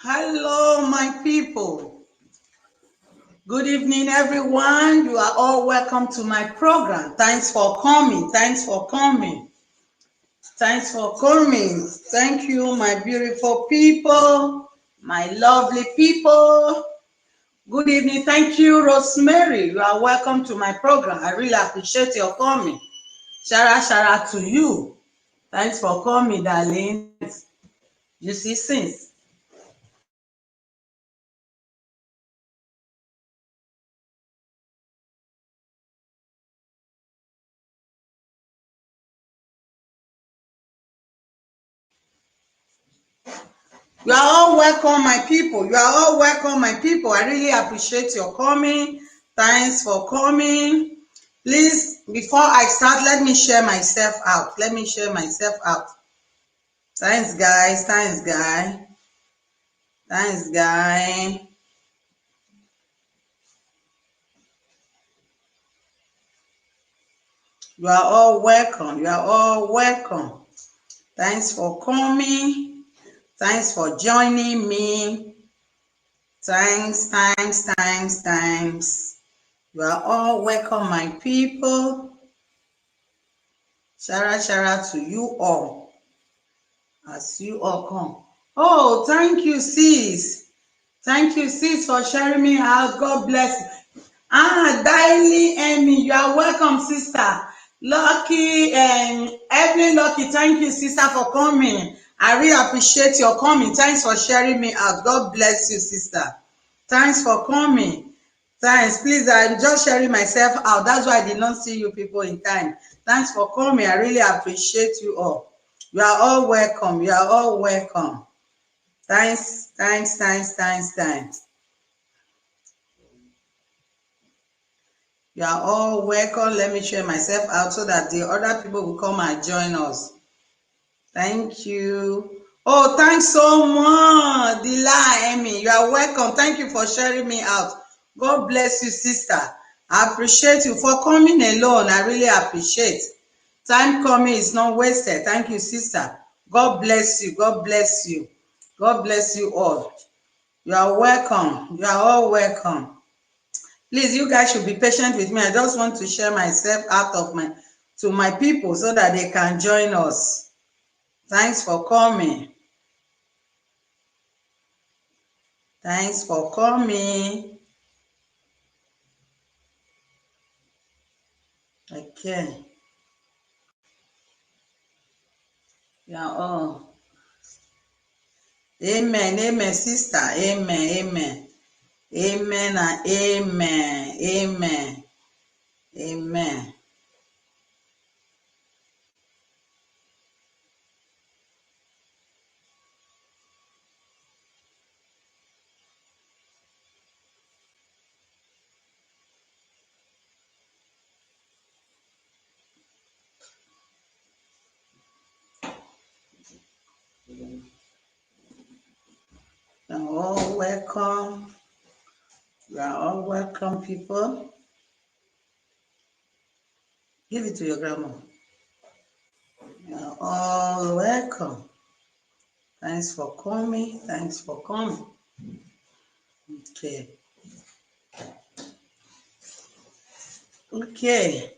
Hello, my people. Good evening, everyone. You are all welcome to my program. Thanks for coming. Thanks for coming. Thanks for coming. Thank you, my beautiful people, my lovely people. Good evening. Thank you, Rosemary. You are welcome to my program. I really appreciate your coming. Shara to you. Thanks for coming, darling. You see, since you are all welcome, my people. You are all welcome, my people. I really appreciate your coming. Thanks for coming. Please, before I start, let me share myself out. Let me share myself out. Thanks, guys. Thanks, guy. Thanks, guy. You are all welcome. You are all welcome. Thanks for coming. Thanks for joining me. Thanks. You are all welcome, my people. Shara to you all as you all come. Oh, thank you, sis. Thank you, sis, for sharing me out. God bless you. Daily Emmy, you are welcome, sister. Lucky and Evelyn Lucky, thank you, sister, for coming. I really appreciate your coming. Thanks for sharing me out. God bless you, sister. Thanks for coming. Thanks. Please, I'm just sharing myself out. That's why I did not see you people in time. Thanks for coming. I really appreciate you all. You are all welcome. You are all welcome. Thanks. You are all welcome. Let me share myself out so that the other people will come and join us. Thank you. Oh, thanks so much, Dila Emmy. You are welcome. Thank you for sharing me out. God bless you, sister. I appreciate you for coming alone. I really appreciate. Time coming is not wasted. Thank you, sister. God bless you. God bless you. God bless you all. You are welcome. You are all welcome. Please, you guys should be patient with me. I just want to share myself out of my people so that they can join us. Thanks for coming. Thanks for coming. Okay. Yeah. Oh. Amen, sister. Amen. Amen and amen. Amen. You're all welcome. You are all welcome, people. Give it to your grandma. You're all welcome. Thanks for coming. Thanks for coming. Okay. Okay.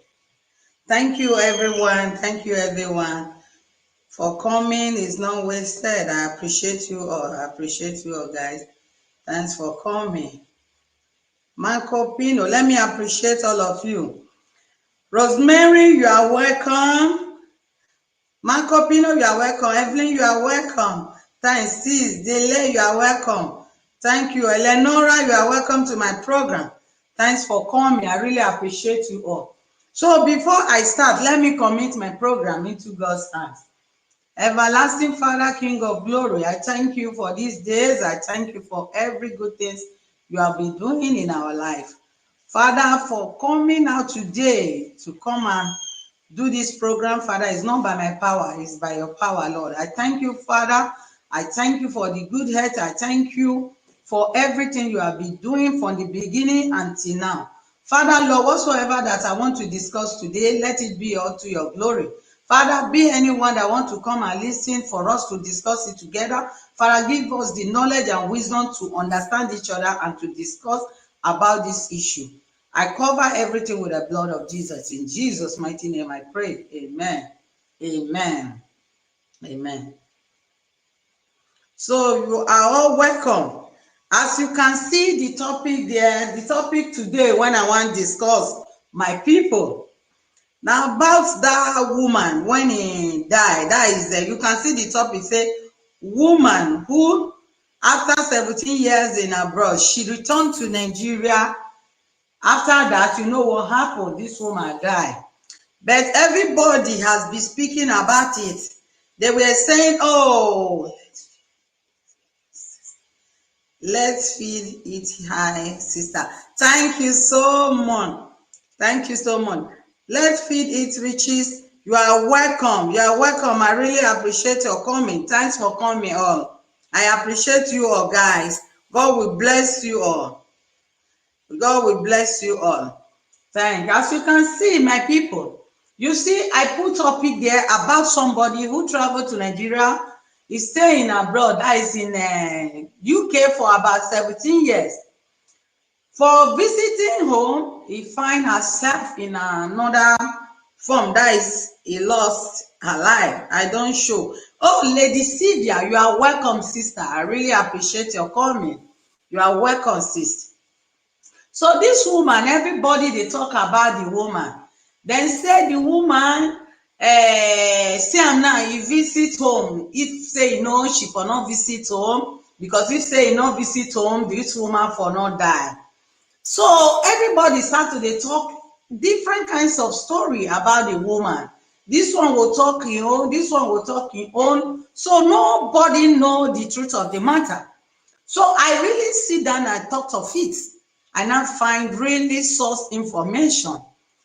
Thank you, everyone. Thank you, everyone, for coming. It's not wasted. I appreciate you all. I appreciate you all, guys. Thanks for coming. Marco Pino, let me appreciate all of you. Rosemary, you are welcome. Marco Pino, you are welcome. Evelyn, you are welcome. Thanks. Sis, Dele, you are welcome. Thank you. Eleonora, you are welcome to my program. Thanks for coming. I really appreciate you all. So before I start, let me commit my program into God's hands. Everlasting Father, King of glory, I thank you for these days. I thank you for every good thing you have been doing in our life. Father, for coming out today to come and do this program, Father, it's not by my power, it's by your power, Lord. I thank you, Father. I thank you for the good health. I thank you for everything you have been doing from the beginning until now. Father, Lord, whatsoever that I want to discuss today, let it be all to your glory. Father, be anyone that want to come and listen for us to discuss it together. Father, give us the knowledge and wisdom to understand each other and to discuss about this issue. I cover everything with the blood of Jesus. In Jesus' mighty name I pray. Amen. Amen. Amen. So you are all welcome. As you can see the topic there, the topic today when I want to discuss, my people, now about that woman when he died. That is there. You can see the topic say woman who after 17 years in abroad, she returned to Nigeria. After that, you know what happened? This woman died. But everybody has been speaking about it. They were saying, oh, let's feed it high, sister. Thank you so much. Thank you so much. Let's feed it riches. You are welcome. You are welcome. I really appreciate your coming. Thanks for coming all. I appreciate you all, guys. God will bless you all. God will bless you all. Thank you. As you can see, my people, you see, I put topic there about somebody who traveled to Nigeria. He's staying abroad. That is in UK for about 17 years. For visiting home, he find herself in another form. That is, he lost her life. I don't show. Oh, Lady Sylvia, you are welcome, sister. I really appreciate your coming. You are welcome, sister. So this woman, everybody they talk about the woman. Then say the woman, say am now, he visit home. If say no, she for not visit home, because if say he not visit home, this woman for not die. So everybody start to dey talk different kinds of story about the woman. This one will talk im own, this one will talk im own. So nobody know the truth of the matter. So I really sit down and thought of it. I now find really source information.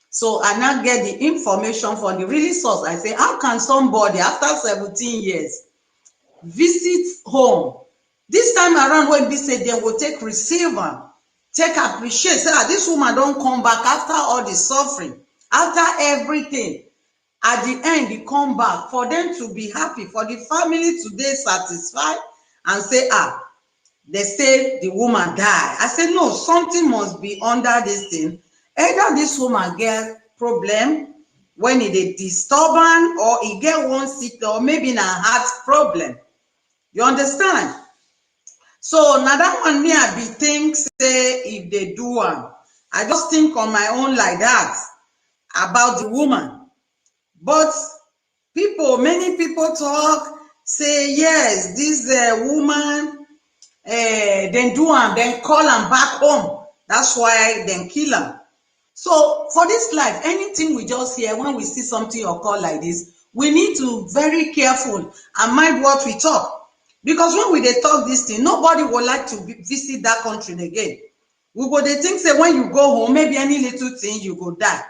So I now get the information from the really source. I say, how can somebody after 17 years visit home? This time around when be say dem go take receive am, take appreciate, say this woman don come back after all the suffering, after everything. At the end, e come back for them to be happy, for the family to dey satisfied and say, they say the woman die. I said, no, something must be under this thing. Either this woman get problem when e dey disturb am, or e get one sick, or maybe na heart problem. You understand? So na that one me I be think say if they do am. I just think on my own like that about the woman. But people, many people talk, say yes, this woman, then do am, then call am back home. That's why then kill am. So for this life, anything we just hear, when we see something occur like this, we need to very careful and mind what we talk. Because when we dey talk this thing, nobody would like to visit that country again. We go dey think say when you go home, maybe any little thing you go die.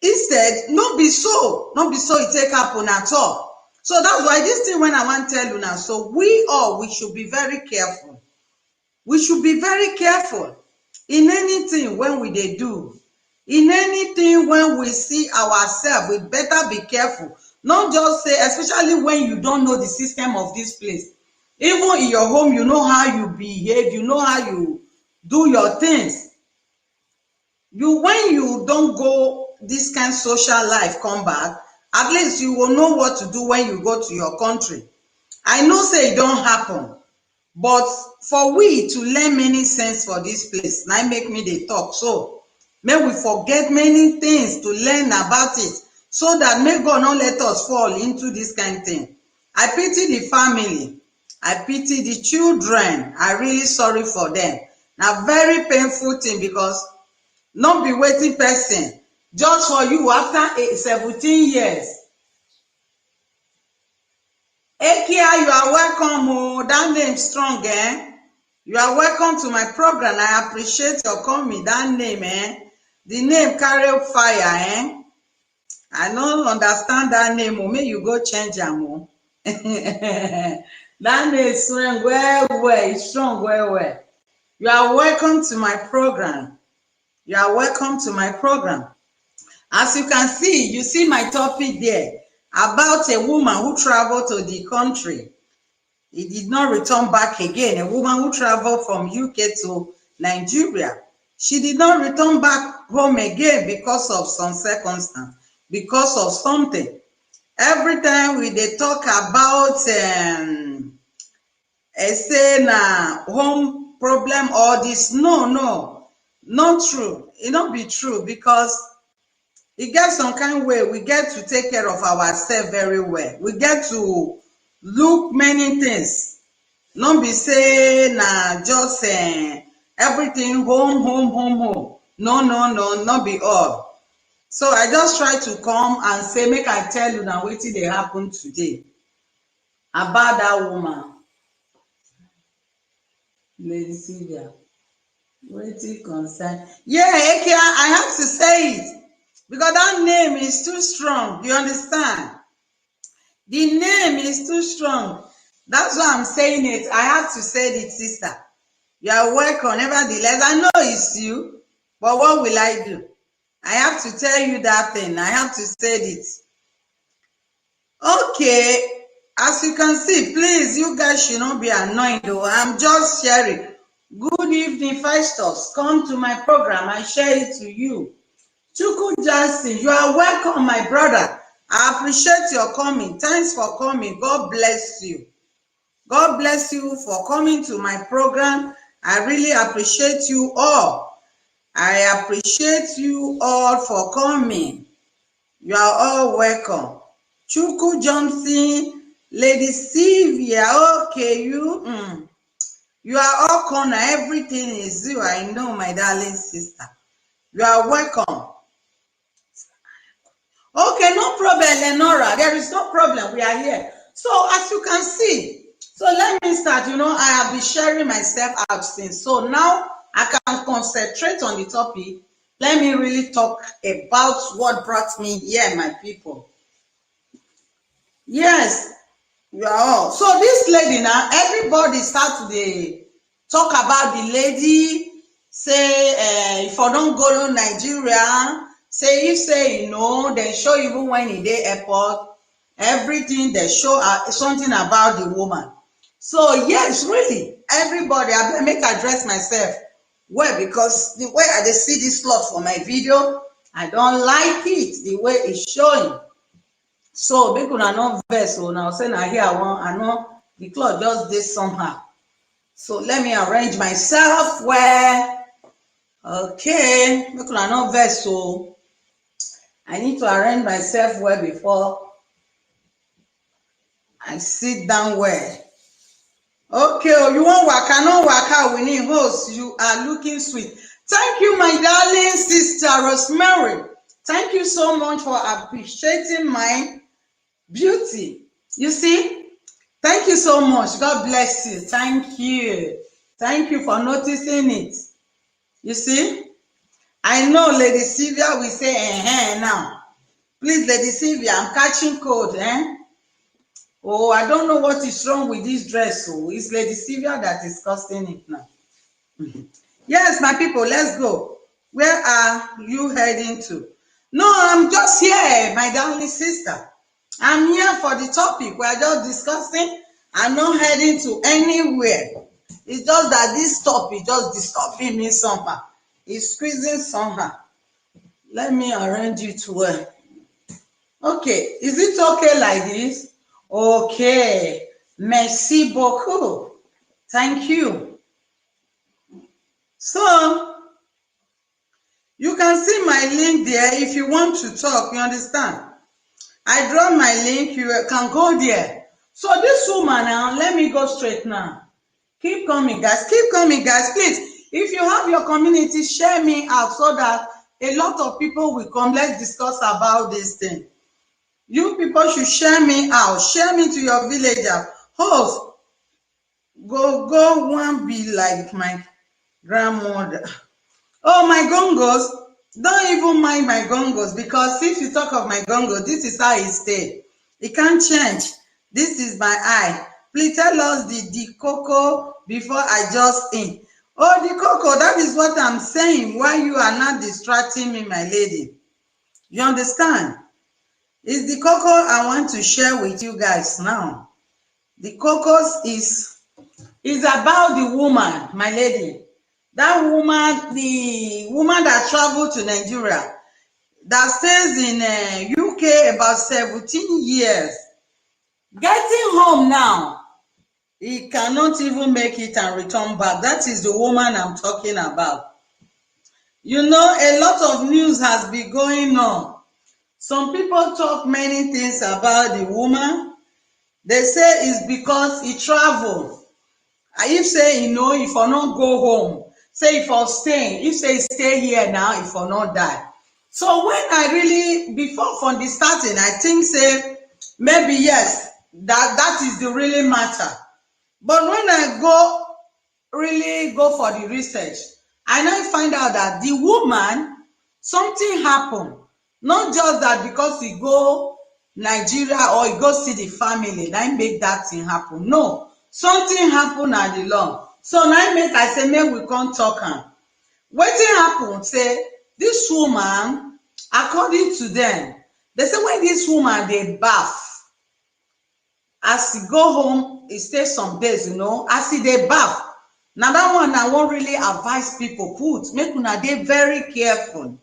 Instead, no be so e take happen at all. So that's why this thing when I want tell you now, so we should be very careful. We should be very careful in anything when we dey do. In anything when we see ourselves, we better be careful. Not just say, especially when you don't know the system of this place. Even in your home, you know how you behave, you know how you do your things. When you don't go this kind of social life come back, at least you will know what to do when you go to your country. I know say it don't happen, but for we to learn many sense for this place, now make me dey talk. So may we forget many things to learn about it, so that may God not let us fall into this kind of thing. I pity the family, I pity the children. I really sorry for them. Now very painful thing, because not be waiting person just for you after 17 years. Ekia, you are welcome. Oh, that name strong, eh? You are welcome to my program. I appreciate your coming. That name, eh? The name carry fire, eh? I don't understand that name. Oh, may you go change am. Oh. That name is strong, well, it's strong, well. You are welcome to my program. You are welcome to my program. As you can see, you see my topic there. about a woman who traveled to the country. He did not return back again. A woman who traveled from UK to Nigeria. She did not return back home again because of some circumstance, because of something. Every time they talk about say na home problem or this, no, not true. It not be true, because it gets some kind way we get to take care of ourselves very well. We get to look many things. Not be say na just everything home. No, not be all. So I just try to come and say, make I tell you now wetin dey happen today about that woman, Lady Sylvia. Wetin concern? Yeah, Eke, I have to say it because that name is too strong. You understand? The name is too strong. That's why I'm saying it. I have to say it, sister. You are welcome. Nevertheless, I know it's you, but what will I do? I have to tell you that thing. I have to say it. Okay, as you can see, please, you guys should not be annoyed though. I'm just sharing. Good evening, Festus. Come to my program. I share it to you. Chuku Johnson, you are welcome, my brother. I appreciate your coming. Thanks for coming. God bless you. God bless you for coming to my program. I really appreciate you all. I appreciate you all for coming. You are all welcome. Chuku Johnson, Lady Sylvia, okay, you are all corner. Everything is you. I know, my darling sister. You are welcome. Okay, no problem, Lenora. There is no problem. We are here. So as you can see, so let me start. I have been sharing myself out since. So now I can concentrate on the topic. Let me really talk about what brought me here, my people. Yes, you are all. So this lady now, everybody start to talk about the lady, say if I don't go to Nigeria, say if say they show even when in the airport, everything they show something about the woman. So yes, really, everybody, I make address myself well, because the way I see this slot for my video, I don't like it the way it's showing. So make una no vex o. Now say na here I know the cloth just dey somehow. So let me arrange myself well. Okay, make una no vex o. I need to arrange myself well before I sit down well. Okay, you wan waka, no waka, we need host. You are looking sweet. Thank you, my darling sister Rosemary. Thank you so much for appreciating my beauty. You see, thank you so much. God bless you. Thank you. Thank you for noticing it. You see, I know Lady Sylvia will say now. Please, Lady Sylvia, I'm catching cold. Oh, I don't know what is wrong with this dress. So it's Lady Sylvia that is causing it now. Yes, my people, let's go. Where are you heading to? No, I'm just here, my darling sister. I'm here for the topic. We are just discussing. I'm not heading to anywhere. It's just that this topic just disturbing me somehow. It's squeezing somehow. Let me arrange it well. Okay, is it okay like this? Okay, merci beaucoup. Thank you. So, you can see my link there if you want to talk, you understand? I draw my link, you can go there. So this woman now, let me go straight now. Keep coming, guys. Keep coming, guys. Please, if you have your community, share me out so that a lot of people will come. Let's discuss about this thing. You people should share me out. Share me to your villager. Host, go one be like my grandmother. Oh, my gongos. Don't even mind my gongos, because if you talk of my gongos, this is how it stay. It can't change. This is my eye. Please tell us the cocoa before I just in. Oh, the cocoa, that is what I'm saying. Why you are not distracting me, my lady? You understand? It's the cocoa I want to share with you guys now. The cocoa is about the woman, my lady. That woman, the woman that traveled to Nigeria, that stays in UK about 17 years. Getting home now, he cannot even make it and return back. That is the woman I'm talking about. You know, a lot of news has been going on. Some people talk many things about the woman. They say it's because he traveled. If say, you know, if I not go home, say if I stay, if say stay here now, if I not die. So when I really, before from the starting, I think say, maybe yes, that is the really matter. But when I really go for the research, I now find out that the woman, something happened. Not just that because he go Nigeria or he go see the family, that make that thing happen. No, something happen at the long. So now make I say make we come talk am. Wetin happen say this woman, according to them, they say when this woman dey baff, as e go home, e stay some days, you know, as e dey baff. Na that one I wan really advise people put, make una dey very careful.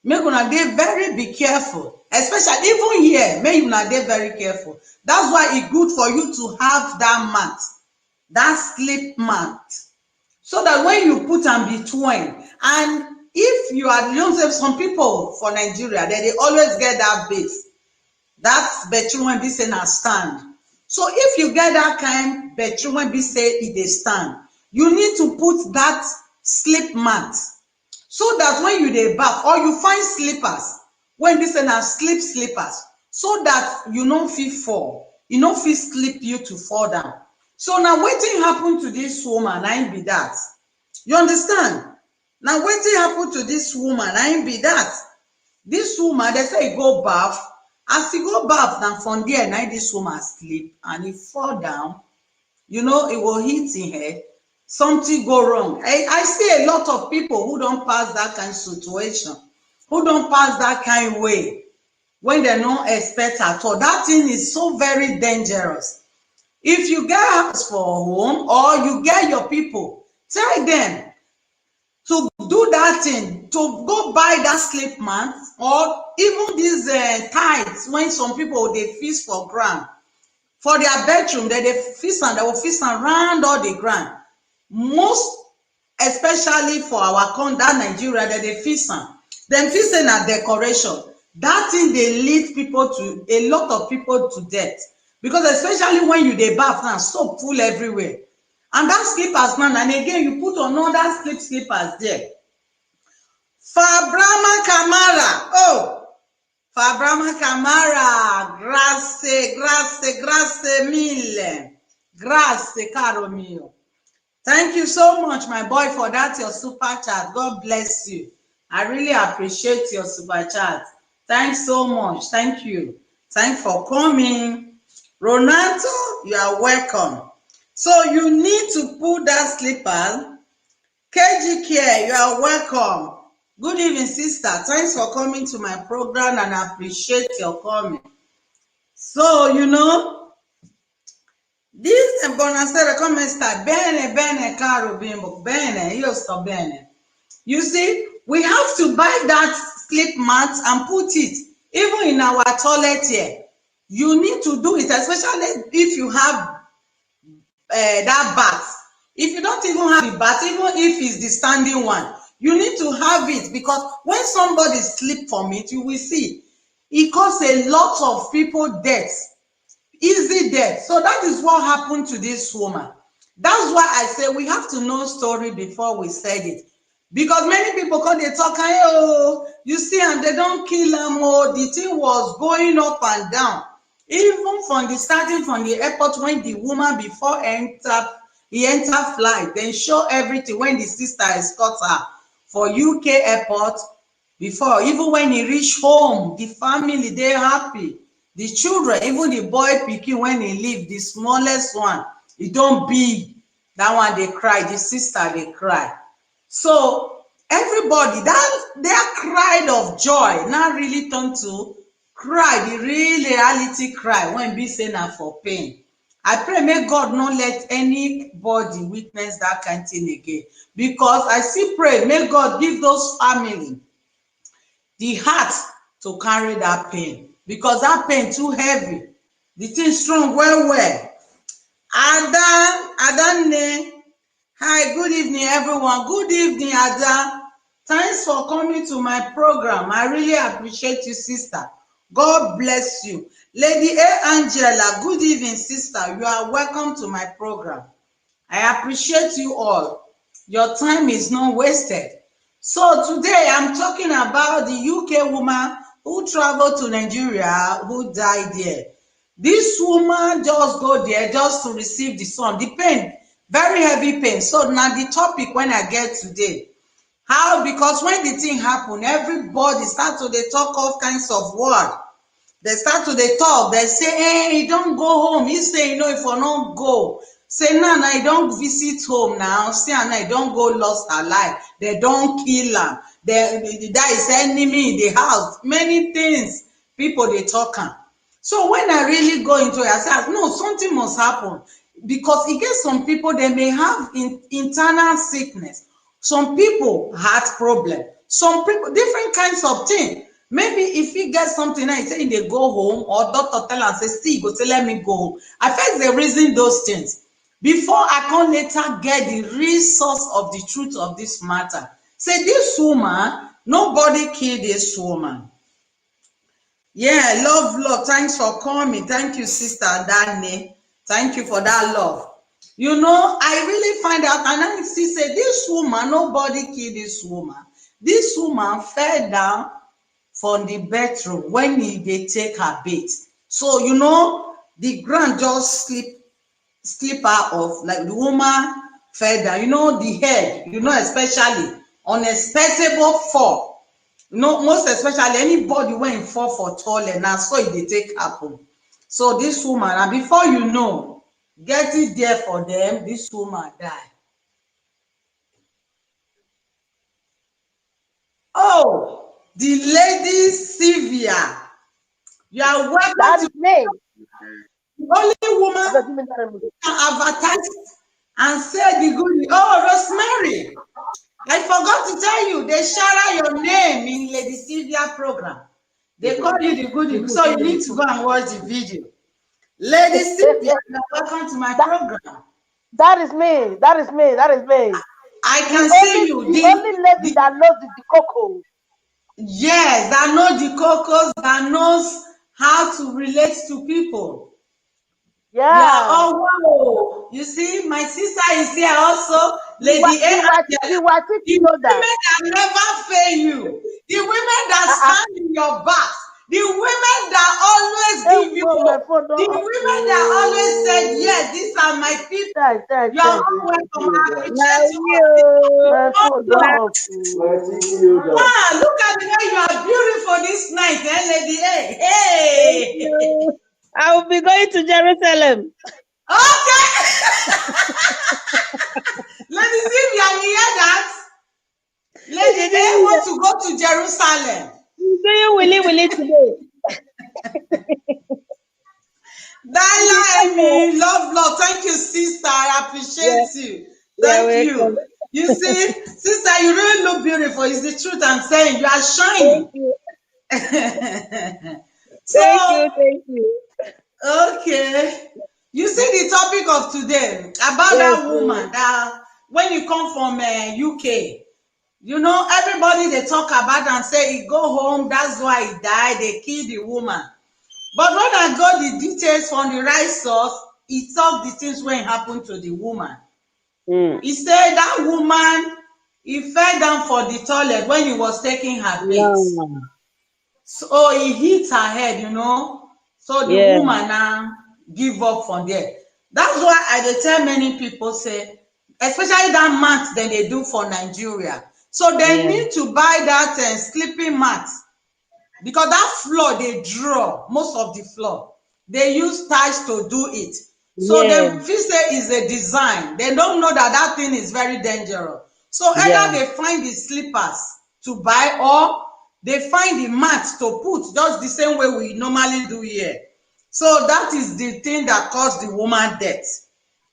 Make una dey very be careful, especially even here, make una dey very careful. That's why e good for you to have that mat, that sleep mat, so that when you put am between, and if you are, you know, say some people for Nigeria, they always get that base, that bedroom wey be say na stand. So if you get that kind bedroom wey be say e dey stand, you need to put that sleep mat, so that when you dey baff or you find slippers wey be say na sleep slippers, so that you no fit fall, e no fit slip you to fall down. So na wetin happen to this woman, na im be that. You understand? Na wetin happen to this woman, na im be that. This woman, they say e go baff. As e go baff, na from there na this woman sleep and e fall down. You know, it will hit im head. Something go wrong. I see a lot of people who don't pass that kind of situation, who don't pass that kind of way, when they don't expect at all. That thing is so very dangerous. If you get house for home or you get your people, tell them to do that thing, to go buy that sleep mat, or even these tights when some people they feast for ground for their bedroom, they feast and they will feast around all the ground. Most especially for our country, Nigeria, that they feast am, dem feel say na decoration. That thing dey lead people to, a lot of people to death, because especially when you dey baff now, soap full everywhere, and that slippers now, and again you put another slippers there. Fabrama Camara, oh, Fabrama Camara, grazie mille, grazie caro mio. Thank you so much, my boy, for that your super chat. God bless you. I really appreciate your super chat. Thanks so much. Thank you. Thanks for coming. Ronaldo, you are welcome. So you need to put that slipper. KG Care, you are welcome. Good evening, sister. Thanks for coming to my program, and I appreciate your coming. So, you know, this buonasera, come sta? Bene, caro bimbo. Bene, io sto bene. You see, we have to buy that sleep mat and put it even in our toilet here. You need to do it, especially if you have that bath. If you don't even have the bath, even if it's the standing one, you need to have it, because when somebody sleep from it, you will see it causes a lot of people death, easy death. So that is what happened to this woman. That's why I say we have to know story before we said it, because many people come they talk, oh, you see, and they don't kill them. Oh, the thing was going up and down, even from the starting from the airport, when the woman before enter flight, then show everything when the sister escort her for UK airport. Before, even when he reach home, the family they happy, the children, even the boy pikin, when he leave, the smallest one, he don't big, that one they cry, the sister they cry. So everybody, that their cry of joy now really turned to cry, the real reality cry when be say na for pain. I pray make God not let anybody witness that kind thing again, because I still pray make God give those family the heart to carry that pain, because that pain too heavy, the thing strong well well. Adanne, hi, good evening everyone. Good evening, Ada. Thanks for coming to my program. I really appreciate you, sister. God bless you. Lady A. Angela, good evening, sister. You are welcome to my program. I appreciate you all. Your time is not wasted. So today I'm talking about the UK woman who traveled to Nigeria, who died there. This woman just go there just to receive the son. The pain, very heavy pain. So now the topic when I get today, how, because when the thing happen, everybody start to dey talk all kinds of word. They start to dey talk, they say, hey, don't go home. He say, if I not go, say now I don't visit home now. Say now I don't go lost alive. They don't kill am. There is enemy in the house. Many things people they talk am. So when I really go into it, I say, no, something must happen, because e get some people, they may have internal sickness. Some people heart problem. Some people different kinds of things. Maybe if he get something now, he say they go home, or doctor tell am say, see, go say let me go home. I first dey reason those things before I can later get the real source of the truth of this matter. Say this woman, nobody kill this woman. Yeah, love. Thanks for coming. Thank you, sister Danny. Thank you for that love. I really find out, and I see say this woman, nobody killed this woman. This woman fell down from the bedroom when they take her bath. So the ground just slip out of, like the woman fell down. The head, especially unexpected fall. Most especially anybody when fall for toilet, now so it dey take happen. So this woman, and before you know, get it there for them, this woman die. Oh, the lady Sylvia, you are welcome. That is me. The only woman can advertise and say the good. Oh, Rosemary, I forgot to tell you, they shout out your name in Lady Sylvia program. They call you the goodie, so you need to go and watch the video. Lady Sylvia, welcome to my program. That is me. That is me. That is me. I can see you. The only lady that knows the cocoa. Yes, that knows the cocos, that knows how to relate to people. Yeah. Oh, wow. You see, my sister is here also. Lady A. The women that never fail you. The women that stand in your back. The women that always give you hope. The women that always say, yes, these are my people. You are all welcome. I appreciate you. Look at the way you are beautiful this night, Lady A. Hey. I will be going to Jerusalem. Okay. Lady Sylvia, you hear that? Lady A wants to go to Jerusalem. Do you willy today? Daya, Emi, love. Thank you, sister. I appreciate you. Thank you. You see, sister, you really look beautiful. It's the truth I'm saying. You are shining. Thank you. Okay. You see the topic of today about that woman that when you come from UK, everybody they talk about and say he go home, that's why he died, they kill the woman. But when I got the details from the right source, he talk the things when happened to the woman. He said that woman, he fell down for the toilet when he was taking her bath. So he hit her head, So the woman now give up from there. That's why I tell many people, say, especially that mat that they do for Nigeria. So they need to buy that sleeping mat, because that floor they draw, most of the floor. They use tiles to do it. So they feel say is a design. They don't know that thing is very dangerous. So either they find the slippers to buy, or they find the mat to put just the same way we normally do here. So that is the thing that caused the woman death.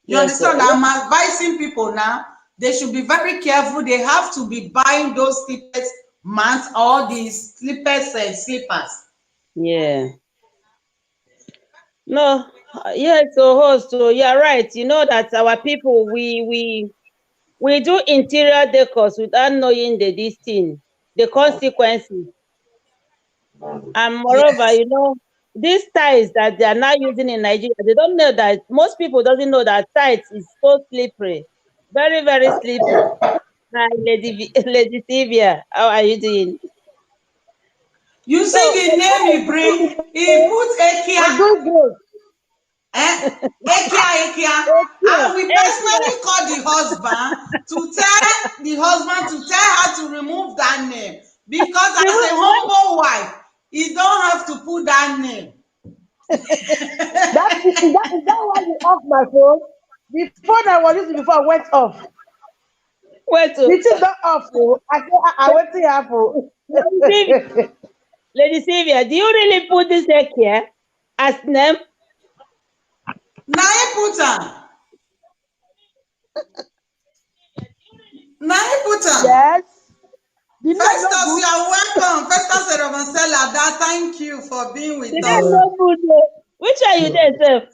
You Yes, sir. understand? I'm advising people now, they should be very careful. They have to be buying those sleepers mats or the sleepers slippers. Yeah. No, yes, so host, so you're right. You know that our people, we do interior decors without knowing this thing, the consequences. And moreover, Yes. you know, these ties that they are now using in Nigeria, they don't know that most people doesn't know that ties is so slippery, very, very slippery. Hi, Lady Sylvia, how are you doing? You So, see the name he bring, he put I'm Ekia, doing great. Ekia. Ekia, And we Ekia, personally call the husband to tell the husband to tell her to remove that name. Because she as a will- humble wife, he don't have to put that name. Is that why you off my phone? The phone I was using before went off. wait, The thing not off. Oh. I say I went to happen. Lady Sylvia, Lady Sylvia, do you really put this Ekia as name? Na him put am. Na him put am. Yes. The name not Festus, good. you are welcome. Festus Erovansela, Ada, thank you for being The with name us. no good. Oh. Which are you there, sir?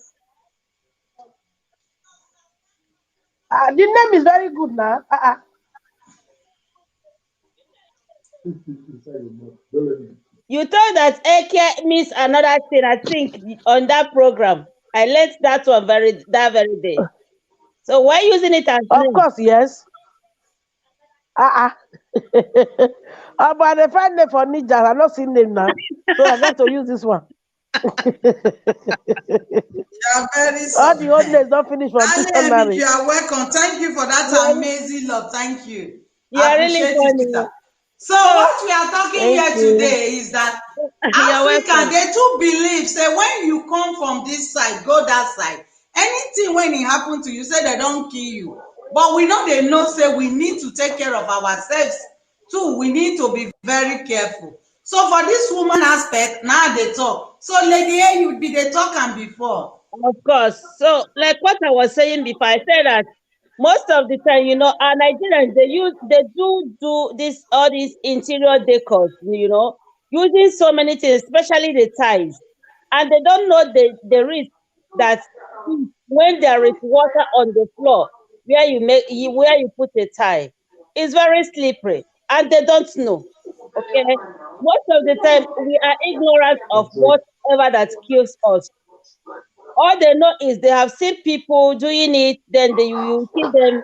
The name is very good now. You thought that Ekia means another thing, I think, on that program. I learned that one that very day. So why using it as Of name? course, yes. But the find name for ninjas, I'm not seeing name now. So I got to use this one. You are very All the old sorry. names don't finish from Ali Emik, dictionary. you are welcome. Thank you for You that are, amazing love. Thank you. you I are really appreciate it, funny. sister. So So what we are talking Thank here you. today is that you're African, welcome. they too believe, say when you come from this side, go that side. Anything when it happen to you, say they don't kill you. But we know they know, say we need to take care of ourselves too. We need to be very careful. So for this woman aspect, now they talk. So Lady A, you be they talk and before. Of course. So, like what I was saying before, I said that most of the time, you know, our Nigerians they do this all these interior decors, you know, using so many things, especially the ties, and they don't know the risk that when there is water on the floor where you put a tie, it's very slippery, and they don't know. Okay, most of the time we are ignorant of whatever that kills us. All they know is they have seen people doing it, then you see them,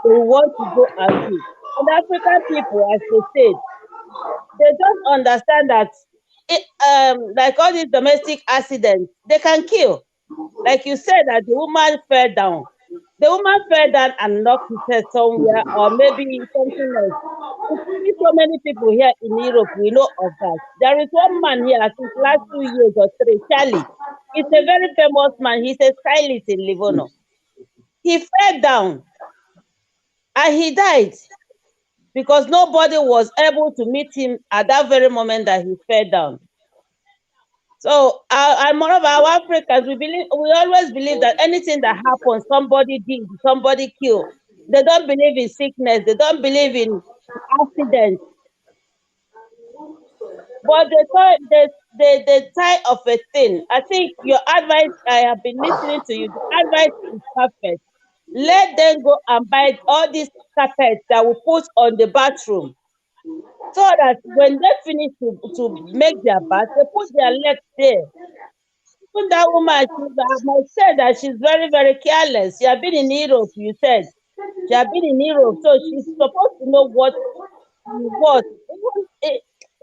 they want to go and do. And African people, as they said, they don't understand that like all these domestic accidents, they can kill. Like you said, that the woman fell down. The woman fell down and knocked his head somewhere, or maybe something else. We see so many people here in Europe, we know of that. There is one man here, I think last 2 years or three, Charlie. He's a very famous man. He's a stylist in Livorno. He fell down and he died because nobody was able to meet him at that very moment that he fell down. So, and moreover, our Africans, we always believe that anything that happens, somebody did, somebody killed. They don't believe in sickness. They don't believe in accidents. But the tie of a thing. I think your advice. I have been listening to you. The advice is perfect. Let them go and buy all these carpets that we put on the bathroom, so that when they finish to make their bath, they put their legs there. Even that woman, I might say that she's very, very careless. She has been in Europe, you said. She has been in Europe, so she's supposed to know what.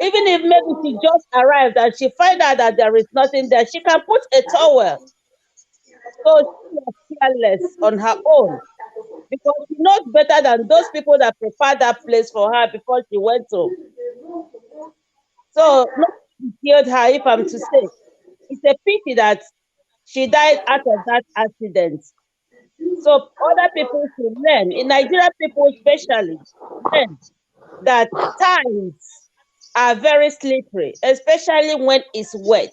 Even if maybe she just arrived and she find out that there is nothing there, she can put a towel. So she was careless on her own because she knows better than those people that prepared that place for her before she went home. So nobody killed her, if I'm to say. It's a pity that she died out of that accident. So other people should learn, in Nigeria people especially, learn that ties. are very slippery, especially when it's wet.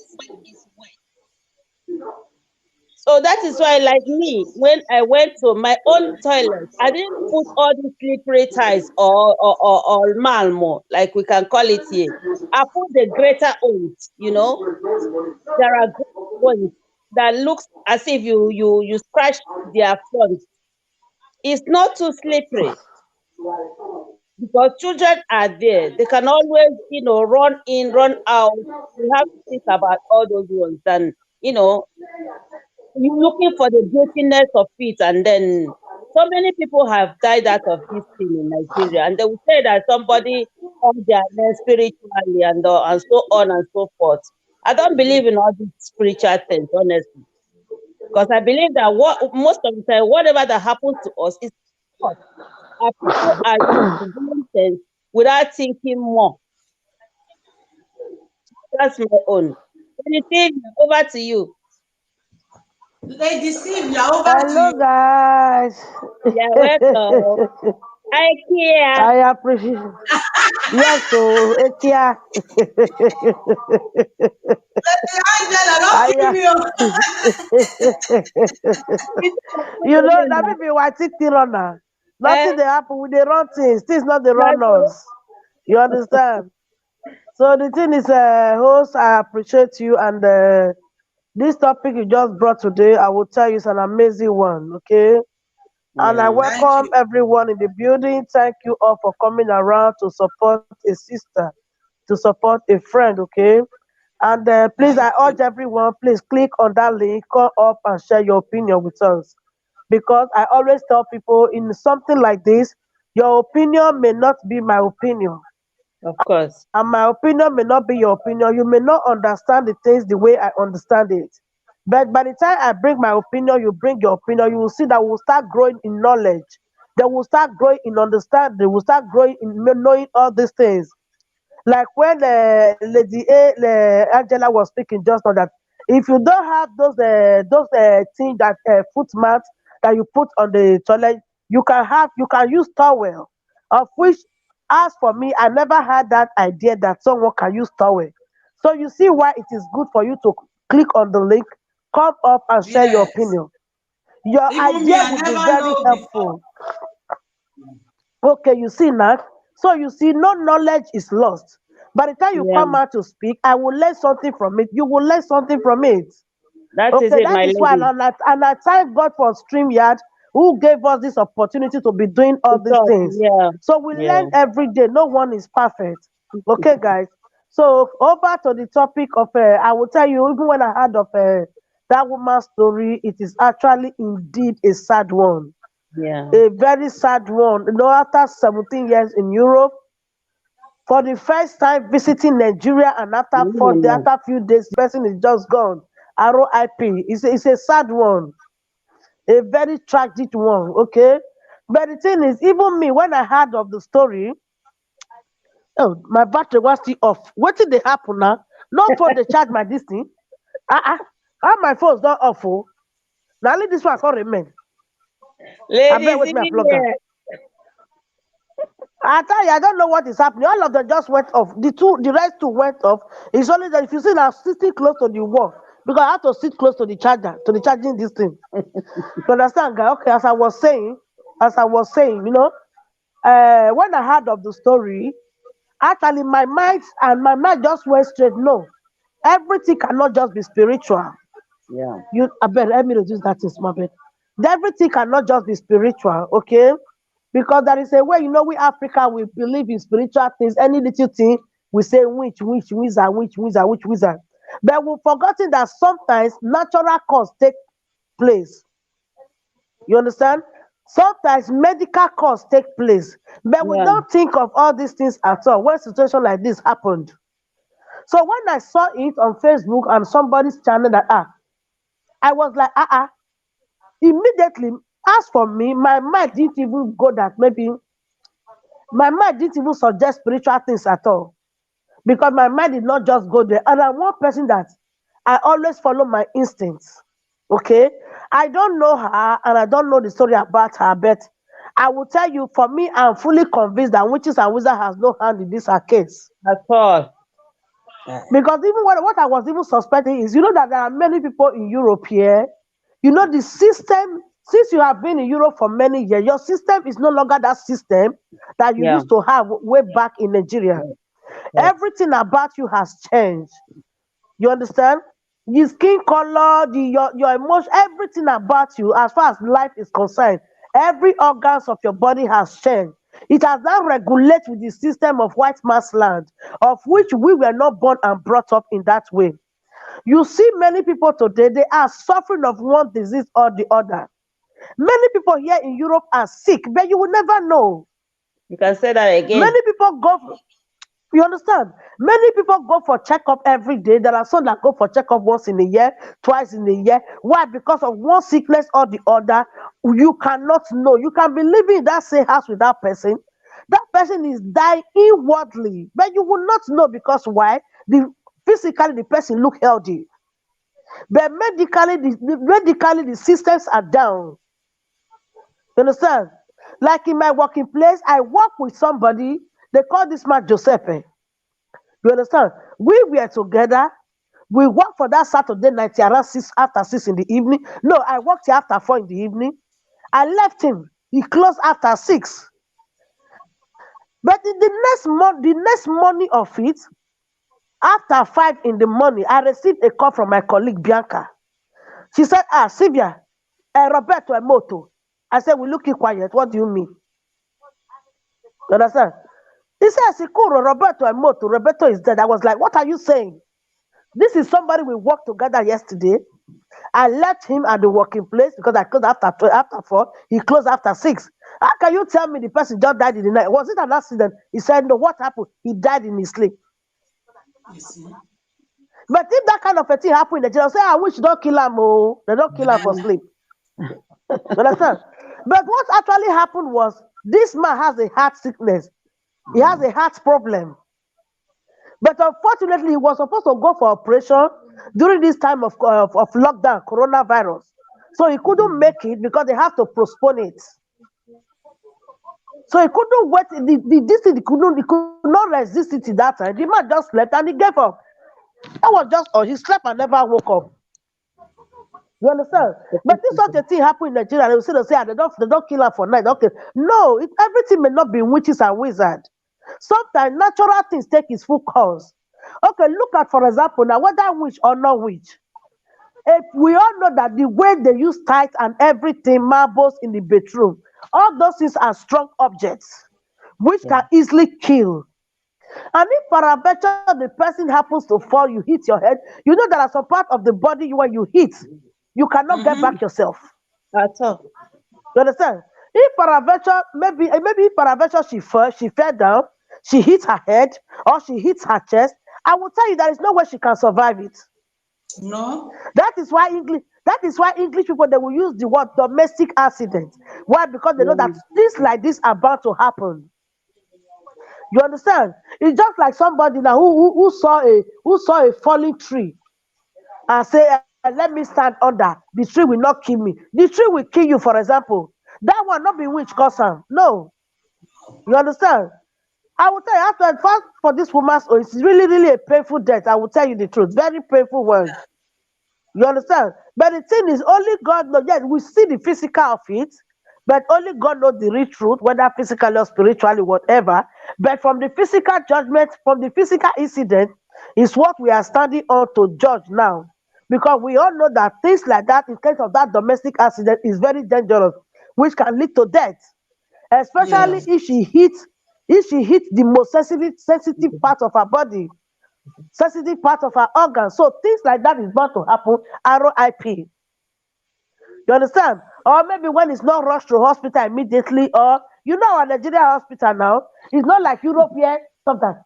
So that is why, like me, when I went to my own toilet, I didn't put all the slippery tiles or malmo, like we can call it here. I put the greater ones, There are great ones that looks as if you scratch their front. It's not too slippery because children are there. They can always, run in, run out. You have to think about all those ones. And, you're looking for the guiltiness of it, and then so many people have died out of this thing in Nigeria, and they will say that somebody hurt their leg spiritually and so on and so forth. I don't believe in all these spiritual things, honestly, because I believe that what most of the time, whatever that happens to us is us. Our people are used to doing things without thinking more. That's my own. Anything over to you. Lady Sylvia, over to Hello, you. guys. You're welcome. Hi, Kia. I appreciate. Yes, so Etia. Lady Angela, don't I, leave me. you know, that people were thinking runner. Eh, Nothing they happen with the run things. This is not the that's all. runners. You understand? So the thing is, host, I appreciate you, and this topic you just brought today, I will tell you, is an amazing one. Okay. And I Yeah. Thank welcome you. everyone in the building. Thank you all for coming around to support a sister, to support a friend, okay? And please, I Thank urge you. everyone, please click on that link, call up and share your opinion with us. Because I always tell people in something like this, your opinion may not be my opinion. Of course. And my opinion may not be your opinion. You may not understand the things the way I understand it. But by the time I bring my opinion, you bring your opinion, you will see that we will start growing in knowledge. They will start growing in understanding. They will start growing in knowing all these things. Like when Lady Angela was speaking just now, that if you don't have those things that foot mat that you put on the toilet, you can use towel, of which, as for me, I never had that idea that someone can use towel. So you see why it is good for you to click on the link, come up and share your Yes. opinion. Your Even me, idea I will be never very know before. helpful. Okay, you see now. So you see, no knowledge is lost. By the time you Yeah. come out to speak, I will learn something from it. You will learn something from it. That is Okay, it, that my is why, lady. and I thank God for StreamYard who gave us this opportunity to be doing all To these talk. things. Yeah. So we learn Yeah. every day. No one is perfect. Okay, guys. So over to the topic of, I will tell you, even when I heard of that woman's story, it is actually indeed a sad one, Yeah. a very sad one. You know, after 17 years in Europe, for the first time visiting Nigeria, and after No, no, 4 days, no. after a few days, the person is just gone. RIP. It's a sad one, a very tragic one. Okay. But the thing is, even me, when I heard of the story, oh, my battery was still off. What did they happen now? Not for the charge my this thing. How my phone's not off. Oh. Now only this one I can't remain. I better Ladies, wait me a plug her. yeah. I tell you, I don't know what is happening. All of them just went off. The rest two went off. It's only that if you see I'm sitting close to the wall, because I have to sit close to the charger, to the charging this thing. You understand, guy? Okay, as I was saying, when I heard of the story, actually my mind just went straight. No, everything cannot just be spiritual. Yeah. I bet let me reduce that in small bit. Everything cannot just be spiritual, okay? Because there is a way, we Africa, we believe in spiritual things. Any little thing, we say witch, wizard, witch, wizard. But we've forgotten that sometimes natural cause take place. You understand? Sometimes medical cause take place. But we Yeah. don't think of all these things at all when situation like this happened. So when I saw it on Facebook and somebody's channel that I was like, immediately, as for me, my mind didn't even go that maybe my mind didn't even suggest spiritual things at all, because my mind did not just go there. And I'm one person that I always follow my instincts. Okay, I don't know her and I don't know the story about her, but I will tell you, for me, I'm fully convinced that witches and wizards has no hand in this case. At all. Yeah. Because even what I was even suspecting is, you know that there are many people in Europe here. You know, the system, since you have been in Europe for many years, your system is no longer that system that you Yeah. used to have way back in Nigeria. Yes. Everything about you has changed. You understand? Your skin color, your emotion, everything about you, as far as life is concerned, every organs of your body has changed. It has now regulated with the system of white man's land, of which we were not born and brought up in that way. You see many people today, they are suffering of one disease or the other. Many people here in Europe are sick, but you will never know. You can say that again. Many people you understand? Many people go for checkup every day. There are some that go for checkup once in a year, twice in a year. Why? Because of one sickness or the other, you cannot know. You can be living in that same house with that person. That person is dying inwardly, but you will not know because why? Physically the person look healthy, but medically the systems are down. You understand? Like in my working place, I work with somebody. They call this man Giuseppe. You understand? We were together. We worked for that Saturday night around 6 after 6 in the evening. No, I worked here after 4 in the evening. I left him. He closed after 6. But in the next morning of it, after 5 in the morning, I received a call from my colleague Bianca. She said, Sylvia, Roberto Emoto. I said, we're looking quiet. What do you mean? You understand? He said, Sikuro, Roberto Emoto. Roberto is dead. I was like, what are you saying? This is somebody we worked together yesterday. I left him at the working place because I closed after 4. He closed after 6. How can you tell me the person just died in the night? Was it an accident? He said, no, what happened? He died in his sleep. You see? But if that kind of a thing happened in the jail, say, I wish don't kill him. Oh, they don't kill him for sleep. You understand? But what actually happened was this man has a heart sickness. He has a heart problem. But unfortunately, he was supposed to go for operation during this time of lockdown, coronavirus. So he couldn't make it because they have to postpone it. So he couldn't wait. He could not resist it at that time. The man just slept and he gave up. That was just all. He slept and never woke up. You understand? But if such a thing happened in Nigeria, they will say, they don't kill her for night. Okay. No, everything may not be witches and wizards. Sometimes natural things take its full course. Okay, look at, for example, now whether witch or not witch. If we all know that the way they use tight and everything, marbles in the bedroom, all those things are strong objects which can easily kill. And if paraventure the person happens to fall, you hit your head, you know there are some part of the body when you hit, you cannot get back yourself. At all. You understand? If paraventure, maybe if paraventure she fell down, she hit her head or she hits her chest, I will tell you there is no way she can survive it. No. That is why English people, they will use the word domestic accident. Why? Because they know that things like this are about to happen. You understand? It's just like somebody now who saw a falling tree and say, let me stand under. The tree will not kill me. The tree will kill you, for example. That one not be witch cause am. No. You understand? I will tell you, after first for this woman, it's really a painful death. I will tell you the truth. Very painful one. You understand? But the thing is, only God knows. Yes, we see the physical of it, but only God knows the real truth, whether physically or spiritually, whatever. But from the physical judgment, from the physical incident, is what we are standing on to judge now. Because we all know that things like that, in case of that domestic accident, is very dangerous, which can lead to death. Especially if she hits the most sensitive part of her body, sensitive part of her organ. So things like that is bound to happen. RIP. You understand? Or maybe when it's not rushed to hospital immediately, or our Nigeria hospital now, it's not like Europe where sometimes.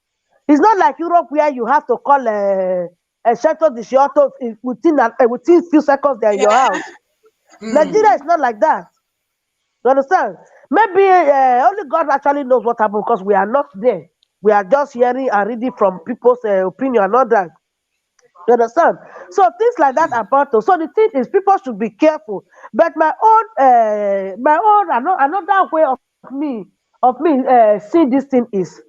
It's not like Europe where you have to call a shelter the shelter within a few seconds they're in your house. Nigeria is not like that. You understand? Maybe only God actually knows what happened because we are not there. We are just hearing and reading from people's opinion and all that. You understand? So things like that about us. So the thing is, people should be careful. But another way of me seeing this thing is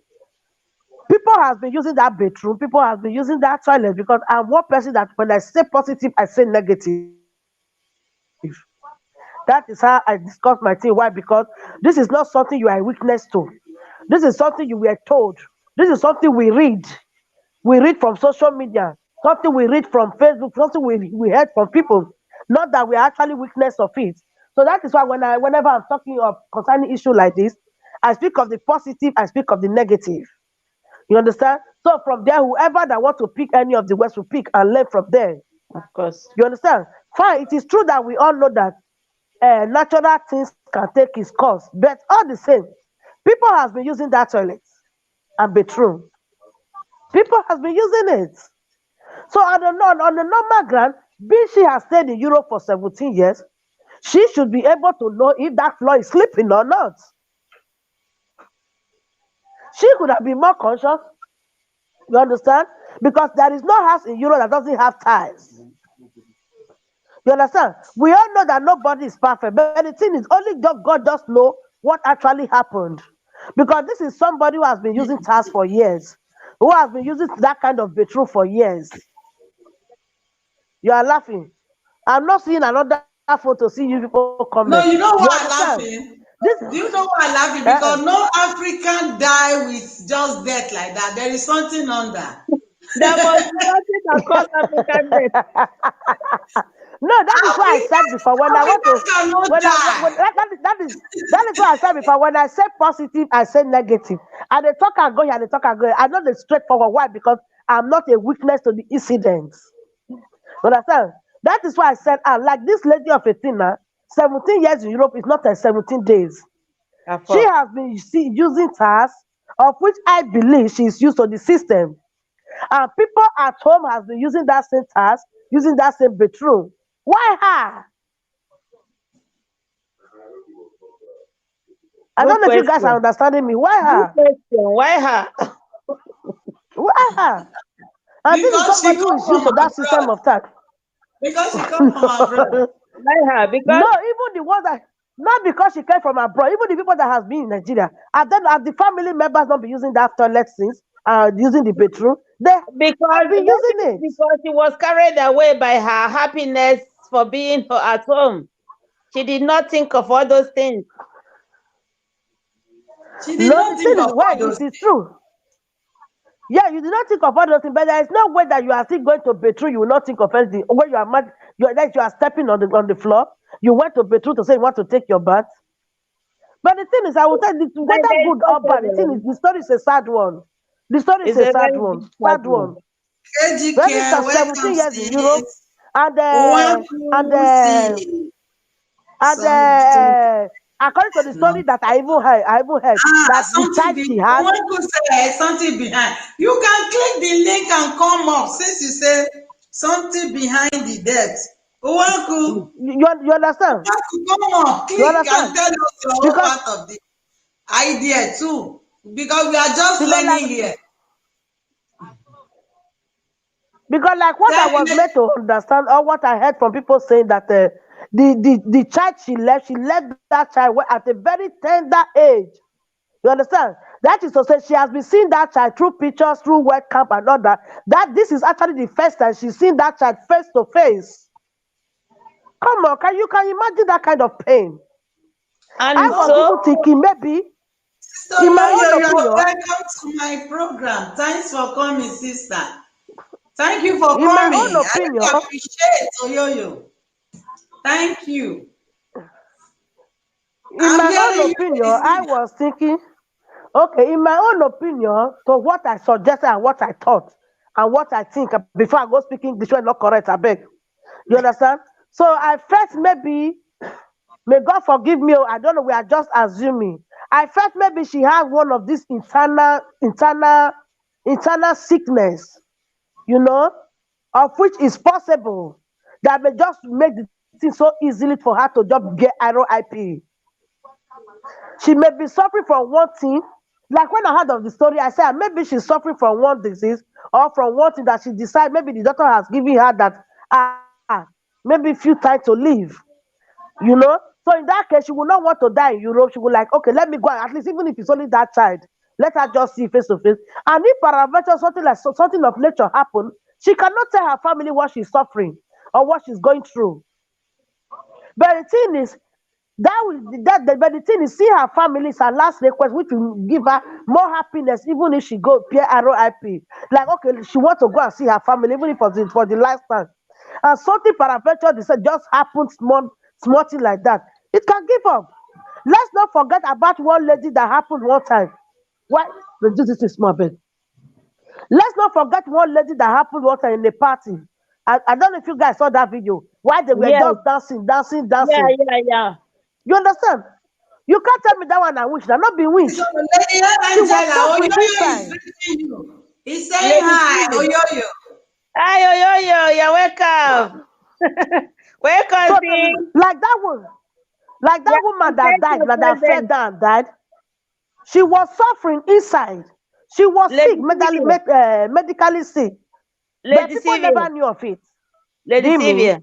people has been using that bedroom, people has been using that toilet because I'm one person that when I say positive, I say negative. That is how I discuss my thing. Why? Because this is not something you are a witness to. This is something you were told. This is something we read. We read from social media, something we read from Facebook, something we heard from people. Not that we are actually witness of it. So that is why whenever I'm talking of concerning issue like this, I speak of the positive, I speak of the negative. You understand? So from there, whoever that want to pick any of the words will pick and learn from there. Of course. You understand? Fine, it is true that we all know that natural things can take its course, but all the same, people has been using that toilet and bathroom. People has been using it. So on the normal ground, being she has stayed in Europe for 17 years, she should be able to know if that floor is sleeping or not. She could have been more conscious. You understand? Because there is no house in Europe that doesn't have tiles. You understand? We all know that nobody is perfect, but the thing is, only God just know what actually happened. Because this is somebody who has been using tiles for years, who has been using that kind of bedroom for years. You are laughing. I'm not seeing another photo. See you people comment. No, You you know why understand? I'm laughing? This. Do you know why I'm laughing? Uh-uh. Because no African die with just death like that. There is something under. There must be something that cause African death. No, that is what I said before. When I want to, Africans cannot when I when, die. that is what I said before. When I say positive, I say negative. And they talk and go here, and they talk and go here. I'm not the straightforward. Why? Because I'm not a witness to the incidents. You understand? That is why I said, like this lady of 18 now, 17 years in Europe is not a 17 days. She Therefore, has been using tasks of which I believe she is used to the system. And people at home has been using that same task, using that same bedroom. Why her? I good don't know if you guys are question. understanding me. Why Good her? question. Why her? Why her? And this is Because she somebody who come is from used to that system abroad. of task. Because she come from abroad. No, Why her? no, Because even the ones that not because she came from abroad, even the people that has been in Nigeria, and then have the family members not be using that toilet since using the bedroom, they have because been maybe using it. because she was carried away by her happiness for being at home. She did not think of all those things. She did No, not the think thing of is, all well, those it things. is true. Yeah, you do not think of all those things, but there is no way that you are still going to betray. You will not think of anything. When you are mad, you are stepping on the floor. You went to betray to say you want to take your bath. But the thing is, I will tell you, Then whether there is good no or bad, the thing is, problem. the story is a sad one. The story is It's a a sad very one. big Sad problem. one. Very KGK, sad. welcome 17 years in Europe, sis. and and Owaku and something. according to the story No. that I even heard that the Something child be she had. Owaku say something behind. You can click the link and come up since you say something behind the death. Owaku, You understand? come on, You click and understand? tell us your whole Because part of the idea too. Because we are just because like learning here. because like what I Tell was me, made to understand or what I heard from people saying that the child she left that child at a very tender age. You understand? That is to say she has been seeing that child through pictures, through web camp and all that. That this is actually the first time she's seen that child face to face. Come on, can you imagine that kind of pain? I And was oh, so even thinking maybe, Sister in my Yo-Yo, own you are opinion, welcome to my program. Thanks for coming, sister. Thank you for in my own coming. I opinion, really appreciate Oyoyo. Thank you. in I'm my own hearing you, opinion, I Christina. was thinking, okay, in my own opinion, to what I suggested and what I thought and what I think before I go speak English when not correct, I beg. You understand? So I felt maybe, may God forgive me, I don't know, we are just assuming. I felt maybe she had one of these internal sickness, you know, of which is possible that may just make the thing so easily for her to just get RIP. She may be suffering from one thing Like when I heard of the story, I said maybe she's suffering from one disease or from one thing that she decided. Maybe the doctor has given her that maybe few time to live. You know. So in that case, she will not want to die in Europe. She will like, okay, let me go. At least even if it's only that child, let her just see face to face. And if paraventure something like something of nature happen, she cannot tell her family what she's suffering or what she's going through. But the thing is, but the thing is, see her family is her last request, which will give her more happiness, even if she go Pierre RIP. Like, okay, she wants to go and see her family, even if for the last time. And something paraventure they said just happens small thing like that. It can give up. Let's not forget about one lady that happened one time. Why? Let's do this in small bit. Let's not forget one lady that happened one time in a party. I don't know if you guys saw that video. Why they were Yes. just dancing, dancing, Yeah, dancing. yeah. You understand? You can't tell me that one I wish. They're not being witch. So, Lady She was Angela, suffering Oyoyo is inside. greeting you. He's saying Lady hi, Sylvia. Oyoyo. Hi, yo, you're welcome. Welcome, So see. like that one, like Yeah, that woman that thank died, you, that fell present. down, died. She was suffering inside. She was sick, Lady Sylvia. medically sick. But Lady people Sylvia. never knew of it. Lady Did me? Sylvia.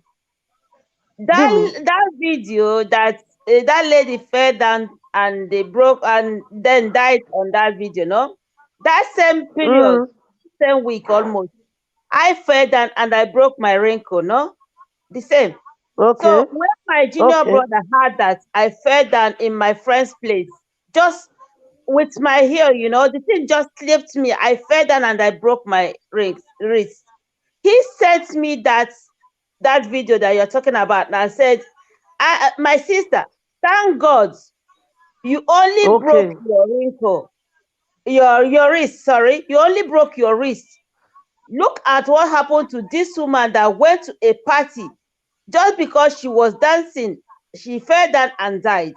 Did me? That video that that lady fell down and they broke and then died on that video, no? That same period, same week almost, I fell down and I broke my wrinkle, no? The same. Okay. So when my junior Okay. brother heard that, I fell down in my friend's place, just with my heel, the thing just slipped me. I fell down and I broke my wrist. He sent me that video that you're talking about and said, my sister, thank God you only broke Okay. your wrinkle, your wrist, sorry, you only broke your wrist. Look at what happened to this woman that went to a party just because she was dancing. She fell down and died.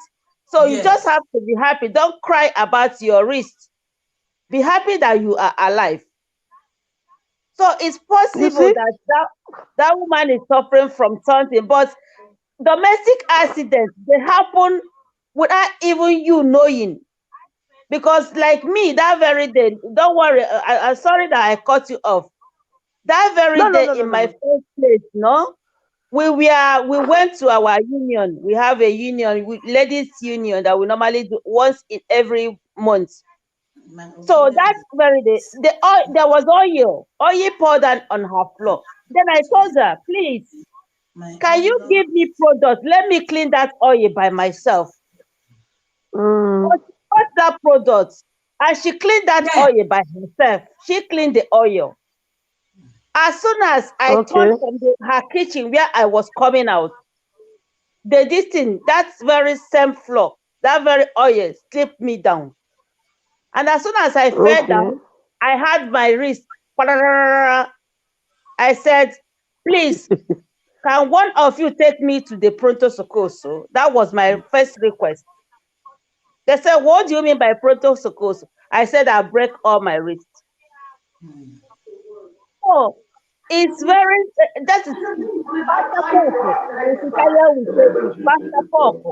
So you just Yes. have to be happy. Don't cry about your wrist. Be happy that you are alive. So it's You possible see? that woman is suffering from something, but domestic accidents, they happen without even you knowing. Because like me, that very day, don't worry, I'm sorry that I cut you off. That very No, no, day no, no, in no, my no. first place, no, we went to our union. We have a union, ladies union that we normally do once in every month. My So opinion that is very day, there was oil poured on her floor. Then I told her, please, my can you in-law. give me product? Let me clean that oil by myself. Mm, But she bought that product and she cleaned that Yeah. oil by herself. She cleaned the oil. As soon as I turned okay. from her kitchen where I was coming out, this thing, that very same floor, that very oil slipped me down. And as soon as I fell Okay. down, I had my wrist. I said, please, can one of you take me to the Pronto Soccorso? That was my first request. They said, what do you mean by Pronto Soccorso? I said, I break all my wrists. Oh, it's very, that is pasta poco. In Italian, we say it's pasta poco.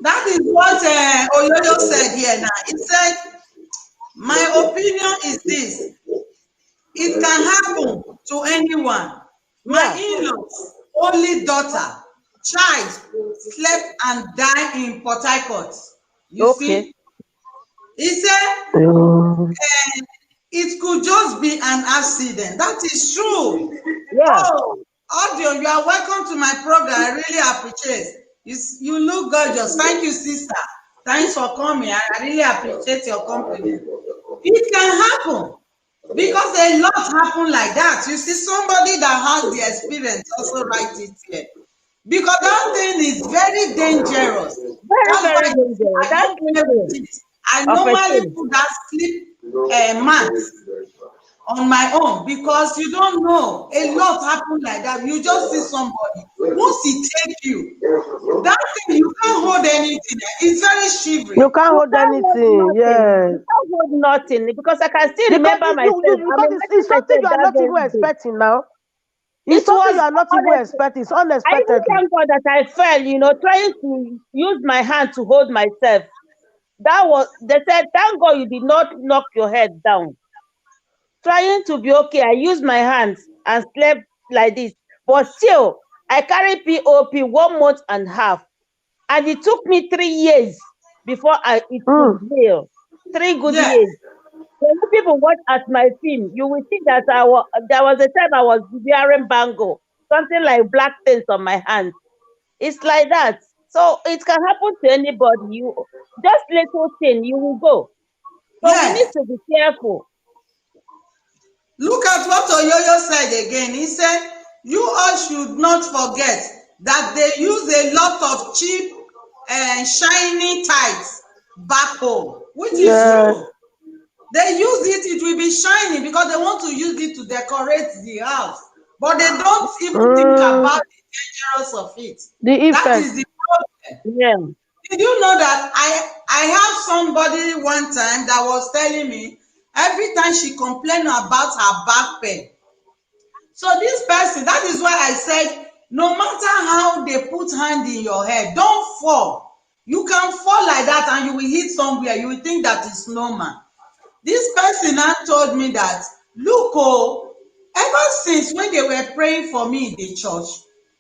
That is what Oyoyo said here now. He said, my opinion is this. It can happen to anyone. My Yeah, in-laws, only daughter, child, slept and died in Port Harcourt. You okay. see? He said, Mm, it could just be an accident. That is true. Yeah. Oh, Audio, you are welcome to my program. I really appreciate. You look gorgeous. Thank you, sister. Thanks for coming. I really appreciate your compliment. It can happen because a lot happen like that. You see, somebody that has the experience also write it here. Because that thing is very dangerous. Very, That's why very you see, dangerous. I That's don't play with evil it. I of a normally thing. put that sleep mat on my own because you don't know. A lot happen like that. You just see somebody. Once he take you, that thing you can't hold anything. It's very you shivery. can't You hold can't hold anything. nothing. Yes. You can't hold nothing because I can still Because remember myself. I'm because it's imagining something myself you are that not even very day. expecting now. It's It something you was are not even honestly, expecting. It's I even unexpectedly. thank God that I fell, trying to use my hand to hold myself. they said, thank God you did not knock your head down. Trying to be okay, I used my hands and slept like this. But still, I carried POP 1 month and a half. And it took me 3 years before it could heal. 3 good Yes. years. When you people watch at my film, you will see that there was a time I was wearing bangle, something like black things on my hands. It's like that. So it can happen to anybody. You just little thing, you will go. So we need Yes. to be careful. Look at what Oyoyo said again. He said, you all should not forget that they use a lot of cheap and shiny tights back home, which is Yeah. true. They use it will be shiny because they want to use it to decorate the house. But they don't even think about the dangers of it. The That effect. is the problem. Yeah. Did you know that I have somebody one time that was telling me every time she complained about her back pain. So this person, that is why I said, no matter how they put hand in your head, don't fall. You can fall like that and you will hit somewhere. You will think that is normal. This person now told me that, look, oh, ever since when they were praying for me in the church,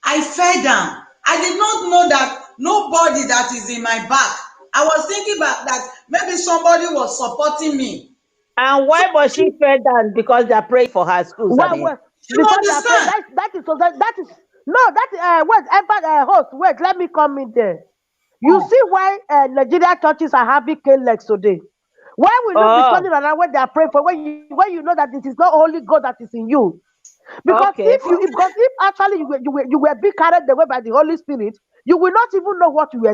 I fell down. I did not know that nobody that is in my back. I was thinking about that maybe somebody was supporting me. And why was she fed down? Because they are praying for her schools. Well, You because they are praying, understand? that is no, that wait, host, wait, let me come in there. You see why Nigeria churches are having K-legs today? Why will you be turning around when they are praying for, when you know that it is not only God that is in you? Because if actually you were being carried away by the Holy Spirit, you will not even know what you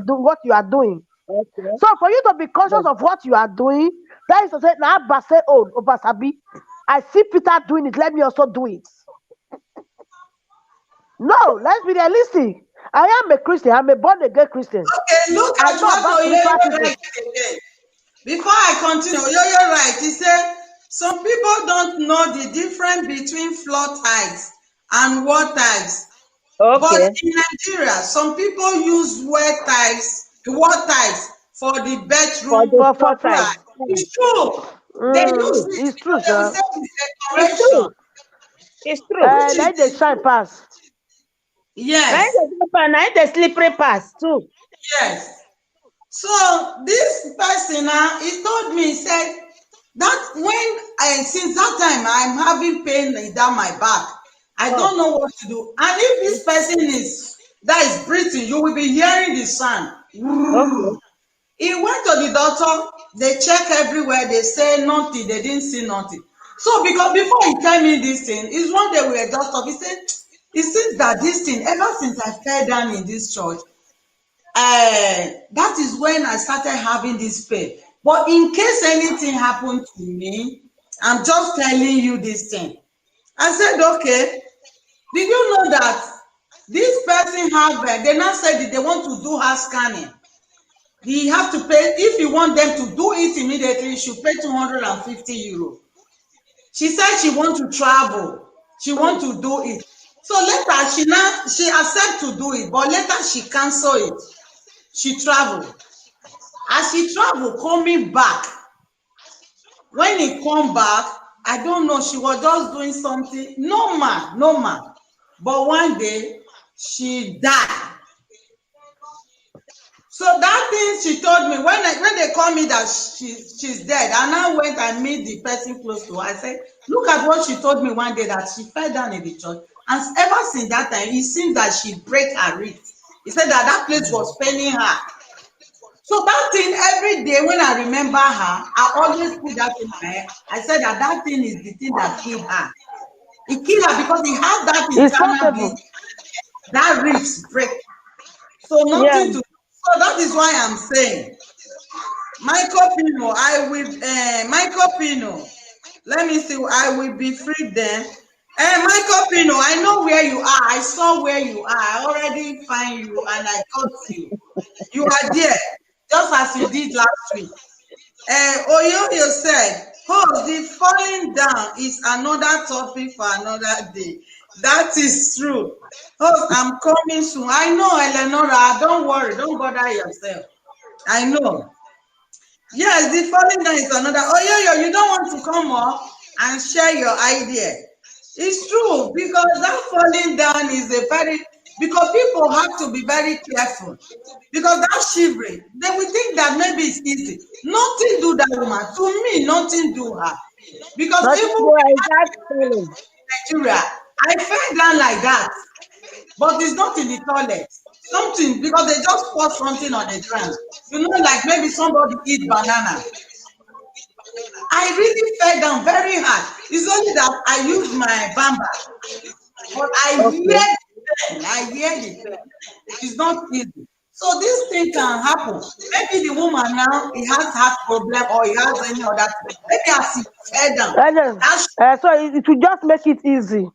are doing. Okay. So for you to be conscious of what you are doing, that is to say, now Base old Obasabi, I see Peter doing it, let me also do it. No, let's be realistic. I am a Christian, I'm a born again Christian. Okay, look I at know about what spiritual Oyoyo things. write again. Before I continue, Oyoyo write, he said, some people don't know the difference between floor tiles and wall tiles. But Okay. in Nigeria, some people use wall tiles for the bedroom. For For times. It's true. They use it It's true, because they will sir. say It's it's true. decoration. It's true. Which Let the is, shine pass. yes, The slippery pass too. yes. So this person now, he told me, he said that when since that time I'm having pain down my back. I don't know what to do. And if this person that is breathing, you will be hearing the sound. Okay. He went to the doctor, they check everywhere, they say nothing, they didn't see nothing. So because before he tell me this thing, is one day we were just talking, he said, it seems that this thing, ever since I fell down in this church, that is when I started having this pain. But in case anything happened to me, I'm just telling you this thing. I said, okay, did you know that this person they now said that they want to do her scanning. He have to pay, if you want them to do it immediately, you should pay 250 euro. She said she want to travel. She want to do it. So later she accept to do it, but later she cancel it. She travel. As she travel, coming back, when he come back, I don't know, she was just doing something normal. But one day, she died. So that thing she told me, when they called me that she's dead, I now went and meet the person close to her. I said, look at what she told me one day, that she fell down in the church. And ever since that time, it seems that she break her wrist. He said that place was paining her. So that thing, every day when I remember her, I always put that in my head. I said that thing is the thing that killed her. It killed her because he had that It's internal possible. bleed, that ribs break. So nothing to. So that is why I'm saying, Michael Pino, Michael Pino. Let me see. I will be free then. Michael Pino, I know where you are. I saw where you are. I already find you and I got you. You are there, just as you did last week. Oyoyo said, oh, the falling down is another topic for another day. That is true. Oh, I'm coming soon. I know, Eleonora. Don't worry. Don't bother yourself. I know. Yes, the falling down is another. Oh, you don't want to come up and share your idea. It's true because that falling down is a very, because people have to be very careful. Because that shivering, they will think that maybe it's easy. Nothing do that woman. To me, nothing do her. Because Nothing even more exact feeling. in Nigeria, I fell down like that, but it's not in the toilet. Something, because they just pour something on the ground. You know, like maybe somebody eat banana. I really fell down very hard. It's only that I used my bamba, but I hear Okay. the pain. I hear the pain. It's not easy. So this thing can happen. Maybe the woman now he has heart problem or he has any other thing. Maybe as he fell down, And then, that should so it will just make it easy.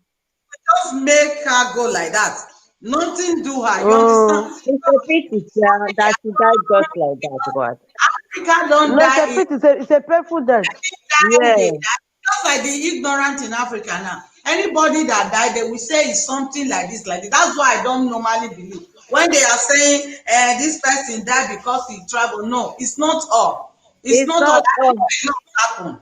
just make her go like that. Nothing do her. You understand? Mm. It's a pity, yeah, that she died just like that, but Africa don't No, it's a die. pity. It's a painful death. Die, they yeah, die. Just like the ignorant in Africa now. Anybody that died, they will say it's something like this, like this. That's why I don't normally believe. When they are saying this person died because he traveled, no, it's not all. It's it's not all. not That all. will not happen.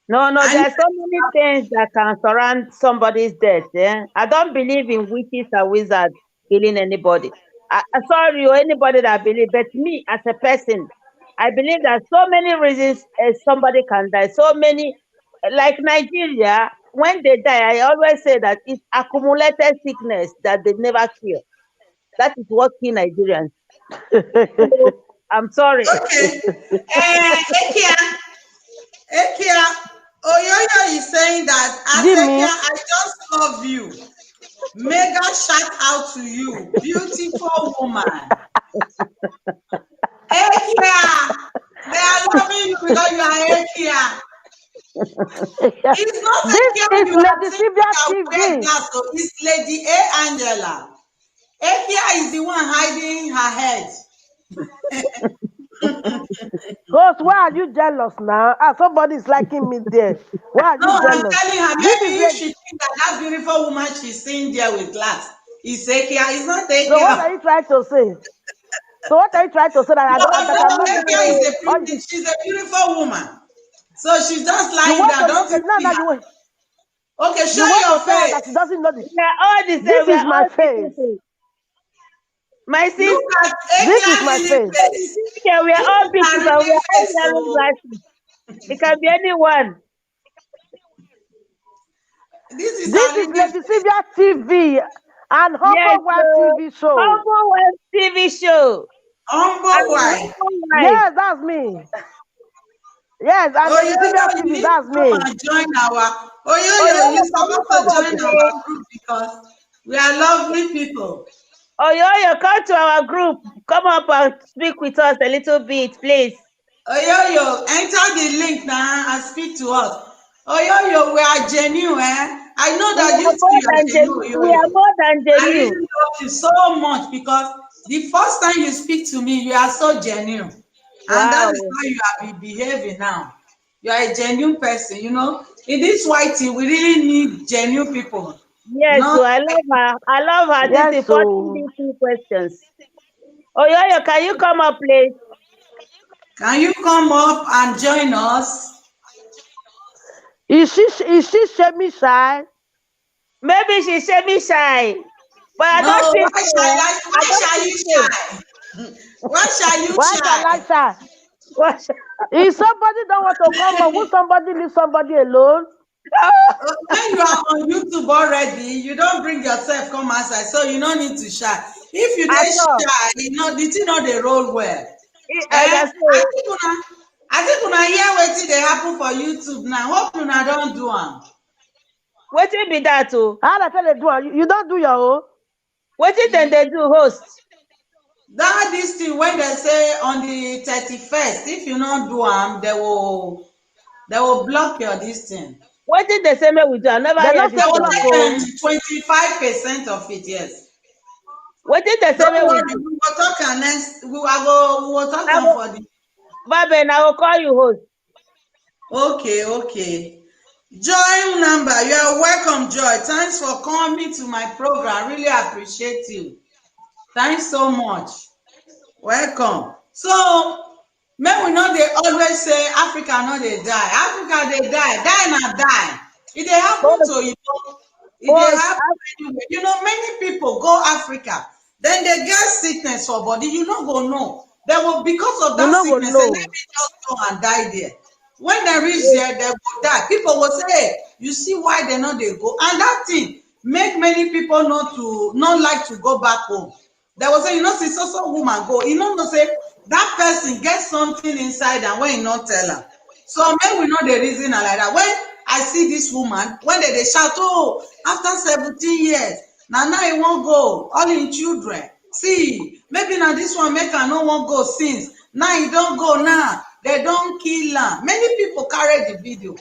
No, no, And there are so many things that can surround somebody's death. Yeah? I don't believe in witches and wizards killing anybody. Sorry, or anybody that believe, but me as a person, I believe that so many reasons somebody can die. So many, like Nigeria, when they die, I always say that it's accumulated sickness that they never cure. That is what kill Nigerians. So, I'm sorry. okay, Ekia, Ekia, Oyoyo is saying that as Ekia, Jimmy, I just love you. Mega shout out to you, beautiful woman. Ekia, they are loving you because you are Ekia. It's not this Ekia is you are Lady thinking Sylvia that wear TV. glass, so it's Lady A Angela. Ekia is the one hiding her head. Ghost, why are you jealous now? Somebody is liking me there. Why are No, you I'm jealous? telling her, This is maybe if like, she think that that beautiful woman she's seeing there with glass is Ekia, it's not so what are Ekia. you trying to say? So what are you trying to say that I No, don't I'm that telling I'm you, not Ekia beautiful? is a Or pretty, she's a beautiful woman. So she's just you lying want there. to Don't you no see no her? Okay, you show want your to tell her face. that she doesn't know this. We are all the same. This We is are my all face. beautiful. My sister, Look at This is Ekia my Lily face. face. yeah, we are This all is her beautiful. We are really all face. wearing So glasses. It can be anyone. this is This her is really Lady face. Sylvia TV and Yes, Humble Wife TV show. Humble Web TV show. Humble And wife. Humble Wife. Yes, that's me. Yes, and Oh, Lady Sylvia you TV, need to that's come me. and join our. Oh, Oh, you're can you supposed come to up, join our please? group because we are lovely people. Oh, come to our group. Come up and speak with us a little bit, please. Oh, enter the link now and speak to us. Oh, we are genuine. I know We that are you too, more you are than genuine. we are more than I really genuine. love you so much because the first time you speak to me, you are so genuine. And that is Wow. how you are behaving now. You are a genuine person, In this white thing, we really need genuine people. Yes, Not so I love her. I love her. This Yes, is 40 so little questions. Oh, can you come up, please? can you come up and join us? is she semi shy? Maybe she's shy, but I don't No, think so. I why don't shall think you so. shy? Why shall you Why shall I shy? shy? What? If somebody don't want to come on, will somebody leave somebody alone? When you are on YouTube already, you don't bring yourself come outside, so you don't need to shy. If you At dey all. shy, the thing no dey roll well. That's I it. think una hear wetin dey happen for YouTube now. Hope una don do am. Wetin be that, oh? How I tell you do am? You don't do your own. Wetin dem dey do, host? That this thing when they say on the 31st, if you no do am, they will block your this thing. Wetin dey say make we do? I never They hear not They this say will one block take before. oh. 25% of it, yes. Wetin dey say Don't make we worry, do? we will talk am next. We will talk I am go, for the. Babe, I will call you host. Okay. Joy number, you are welcome, Joy. Thanks for coming to my program. Really appreciate you. Thanks so much. Welcome. So Men we know they always say Africa no they die. Africa they die not die. It they happen But, to you. It they but happen anywhere. You know, many people go Africa, then they get sickness for body. You not go know. They will because of You that no go sickness, say, let know. me just go and die there. When they reach there, they will die. People will say, hey, you see why they know they go. And that thing make many people not like to go back home. They will say, you know, see so woman go. You know, say that person get something inside and when you not tell her. So men we know the reason like that. When I see this woman, when they shout, oh, after 17 years, now he won't go, all in children. See, maybe now this one make her no one go since. Now he don't go now. They don't kill her. Many people carry the video.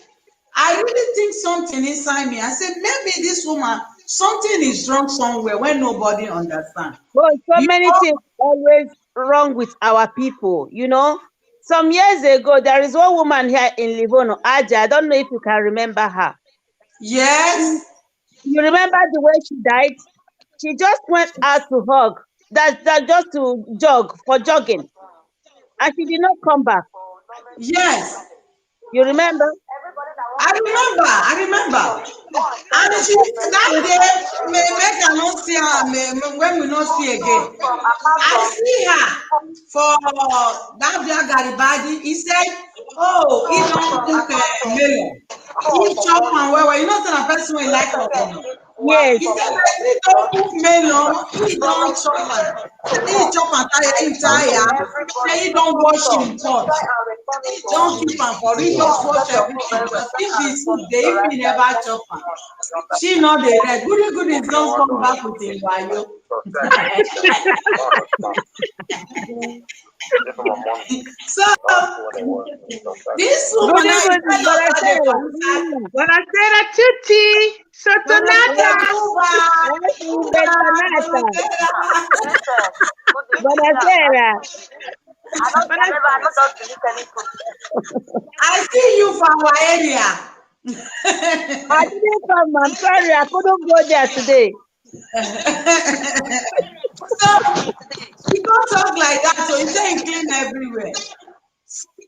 I really think something inside me. I said, maybe this woman, something is wrong somewhere when nobody understands. so You many know, things always wrong with our people, you know. Some years ago, there is one woman here in Livono, Aja. I don't know if you can remember her. yes, You remember the way she died? She just went out to hug, that just to jog for jogging, and she did not come back. yes. You remember? I remember. And she that day make I not see her when we not see again. I see her for that black Garibaldi. He said, oh, he don't cook melon. He chop and well. You know, some person will like it. Yes. He said that he don't cook melon, he don't chop am. He chop am tire, him tire. Say he don't wash him pot. He don't keep am for he just wash everything. But if the soup dey, if he never chop am, she no dey rest. Goody don come back with him wayo. So this woman now Good, he tell us how they Bonasera. for inside. Buonasera a tutti, Buonasera, sottonata. Bentonata. buonasera. Bonasera. I see you for our area. I didn't come. I'm sorry. I couldn't go there today. So he don't talk like that, so he say he clean everywhere.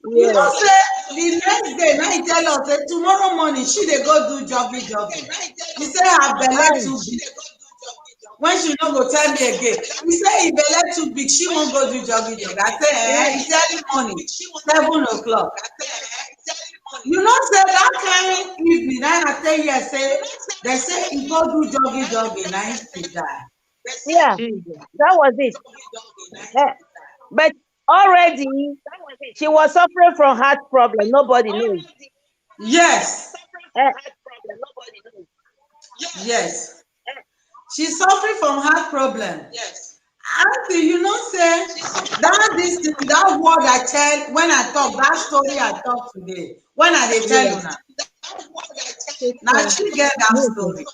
You know, Yes. say the next day, now he tell us say tomorrow morning she dey go do jogging. He say her belle too big. When she no go tell me again, he say her belle too big, she won't go do jogging. I say, it's early morning, 7 o'clock. You know, say that kind evening, I tell you, say they say he go do jogging, now he die. Yeah. Jesus. That was it. But already she was suffering from heart problem. Nobody knows. Yes, Eh, yes. She's suffering from heart problem. Yes. Auntie, you know, say that word I tell when I talk, that story I talk today, when I dey tell you now, now she get that story.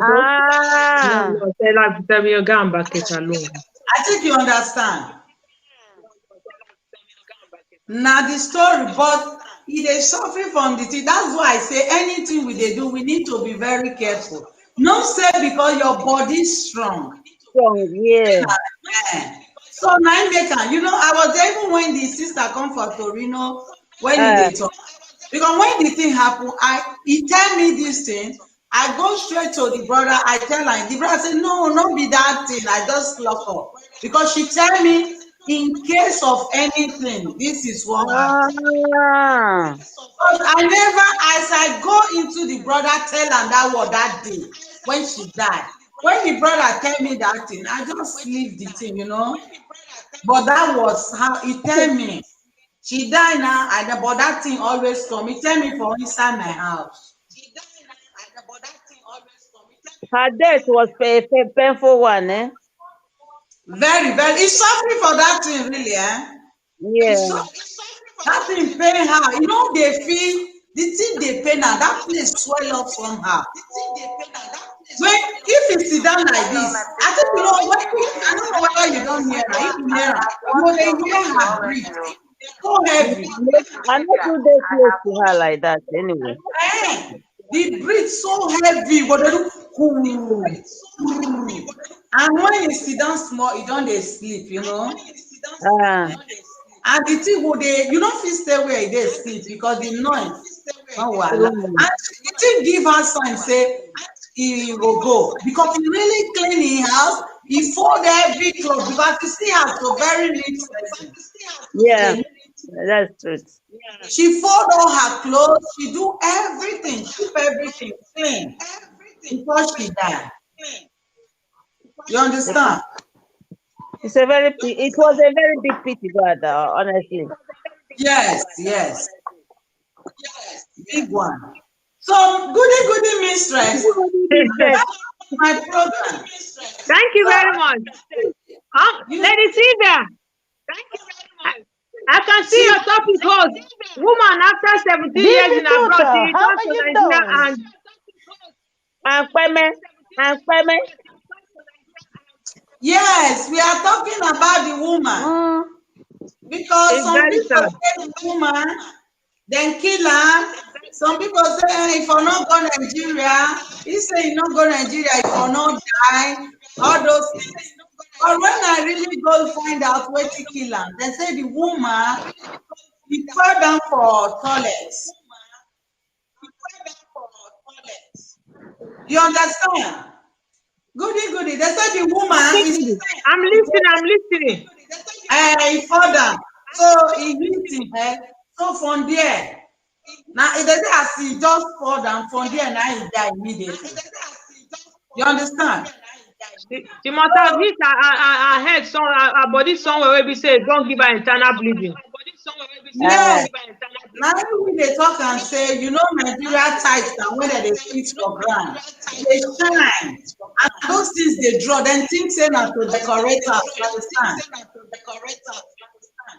Ah. No, sei la vita mia gamba che c'ha lunga. I think you understand. Now the story, but it is suffering from the thing. That's why I say anything we dey do, we need to be very careful. No say because your body is strong. Strong, yeah. So now make am, you know, I was there even when the sister come for Torino when he dey talk. Because when the thing happen, he tell me this thing. I go straight to the brother. I tell her, the brother say, no, not be that thing. I just lock up because she tell me in case of anything, this is what happened. Ah. But I never, as I go into the brother, tell her that word that day when she died. When the brother tell me that thing, I just leave the thing, you know. But that was how he tell me. She died now, but that thing always come. He tell me for inside my house. Her death was a painful one, eh? Very, very. He's suffering for that thing, really, eh? Yeah. That thing pain her. You know, they feel the thing they pain her. That place swell up somehow. When if you sit down like this, I think you know. I don't know whether you don't hear her. If you hear her, you will hear her breathe. So heavy. I'm not too that close to her like that anyway. The breathe so heavy. What they do? And when you sit down small, you don't dey sleep, you know. Ah. and the thing go dey, you no fit stay where they sit because the noise. Oh, wahala. And the thing give her sign say he will go because he really clean his house. He fold every clothes because you see her so very neat person. Yeah, that's true. She fold all her clothes. She do everything. Keep everything clean before she die. You understand? It was a very big pity, God, honestly. Yes, big one. So goody mistress. My program. Thank you very much. Lady Sylvia, I can see your topic host. Woman after 17 years in abroad, she returned to Nigeria and Kweme. Yes, we are talking about the woman. Because some people say the woman, then kill her. Some people say if I not go Nigeria, he say you not go Nigeria, if I not die, all those things. But when I really go find out where to kill her, they say the woman, he fell down for toilets. You understand? Goody. They say the woman is. I'm listening. He fall down. So he hit him head. So from there, now they say as he just fall down, from there now he die immediately. You understand? She must have hit her head, her body somewhere where we say don't give her internal bleeding. Yes. Now when they talk and say, you know, Nigeria tights and when they fit for ground, they shine. And those things they draw, then things say not to decorate us, understand?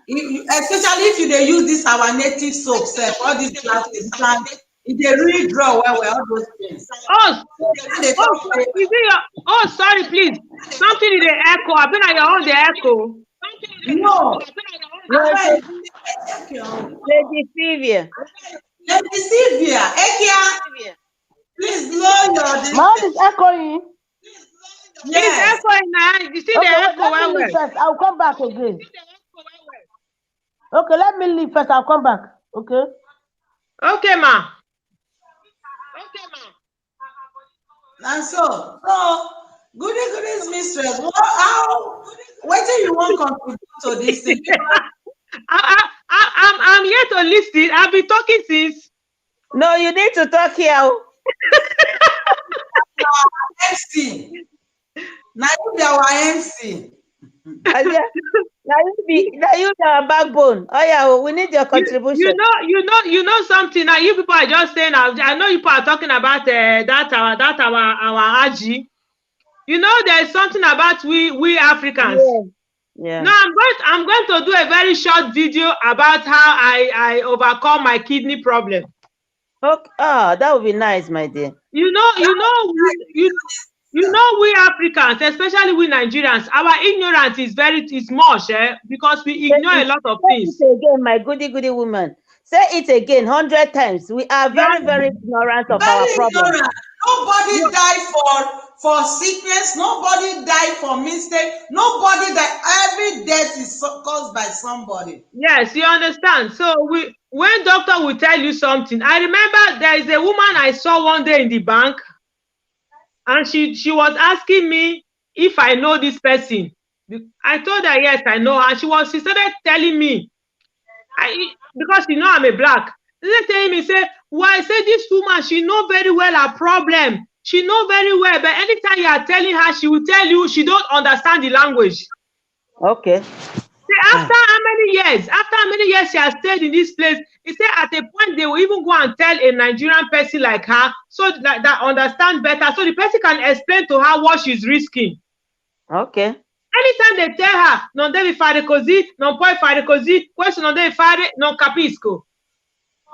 Especially if they use this our native soap set, all these plastic plants, if they really draw well, all those things. Sorry, please. Something in the echo. I've been at your own the echo. No. Lady Sylvia. Ekia, please lower your. Mouth is echoing. Yes. It's echoing now. You see the echo well. I'll come back again. Okay, let me leave first. I'll come back. Okay. Okay, ma. And so goody mistress. What do you want to contribute to this thing? I'm here to listen. I've been talking since. No, you need to talk here. MC. Now you be our MC. Now you are backbone. Oh yeah, we need your contribution. You know something. Now you people are just saying. I know you people are talking about our AG. You know, there's something about we Africans. Yeah. No, I'm going to do a very short video about how I overcome my kidney problem. Okay. Oh, that would be nice, my dear. You know, we Africans, especially we Nigerians, our ignorance is much, because we ignore a lot of things. Say it again, my goody woman. Say it again 100 times. We are very ignorant of our problem. Nobody died for sickness. Nobody died for mistake. Nobody died. Every death is caused by somebody. Yes, you understand. So when doctor will tell you something, I remember there is a woman I saw one day in the bank, and she was asking me if I know this person. I told her yes, I know her. And she started telling me, because you know I'm a black. She started telling me, say, why? Say this woman, she know very well her problem. She know very well, but anytime you are telling her, she will tell you she don't understand the language. Okay. Say, after how many years she has stayed in this place, he said at a point they will even go and tell a Nigerian person like her, so that understand better, so the person can explain to her what she's risking. Okay. Anytime they tell her, non devi fare così, non puoi fare così, questo non devi fare, non capisco.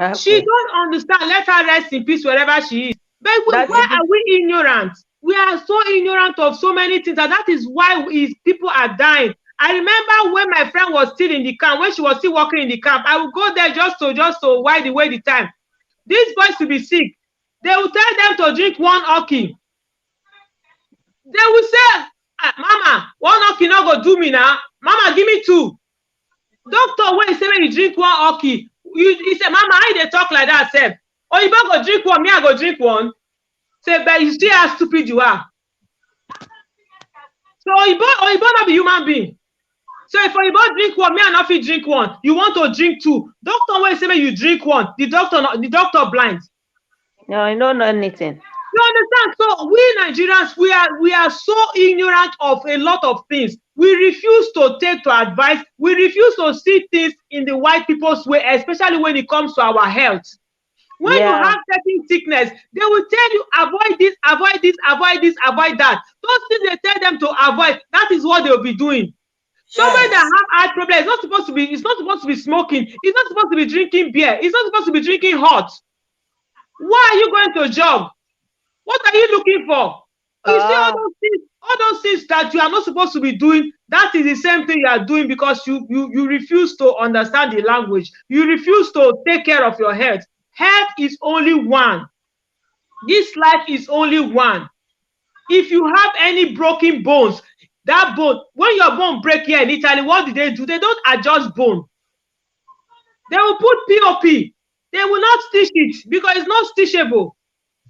Okay. She don't understand. Let her rest in peace wherever she is. But why are we ignorant? We are so ignorant of so many things, and that is why people are dying. I remember when my friend was still in the camp, when she was still working in the camp, I would go there just to while away the time. These boys will be sick. They will tell them to drink 1 Oki. They will say, Mama, 1 Oki not go do me now. Mama, give me 2. Doctor, when you say when you drink one hockey, he say, Mama, how they talk like that, Seb? Or you go drink one, me I go drink one. Say, but you see how stupid you are. So you not be human being. So if you drink one, me and not fit drink one. You want to drink two. Doctor, when you say when you drink one, the doctor blind. No, I don't know anything. You understand? So we Nigerians, we are so ignorant of a lot of things. We refuse to take to advice. We refuse to see things in the white people's way, especially when it comes to our health. When you have certain sickness, they will tell you avoid this, avoid this, avoid this, avoid that. Those things they tell them to avoid, that is what they will be doing. Somebody that have heart problem, it's not supposed to be smoking, it's not supposed to be drinking beer, it's not supposed to be drinking hot. Why are you going to jog? What are you looking for? You see all those things that you are not supposed to be doing, that is the same thing you are doing because you refuse to understand the language. You refuse to take care of your health. Health is only one. This life is only one. If you have any broken bones, that bone, when your bone break here in Italy, what do? They don't adjust bone. They will put POP. They will not stitch it because it's not stitchable.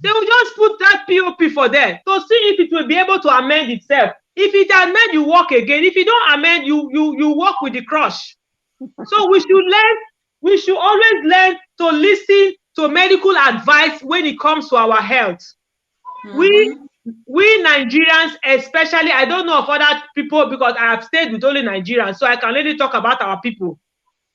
They will just put that POP for there to see if it will be able to amend itself. If it amend, you walk again. If you don't amend, you walk with the crush. So we should always learn to listen to medical advice when it comes to our health. We Nigerians, especially, I don't know of other people because I have stayed with only Nigerians, so I can only talk about our people.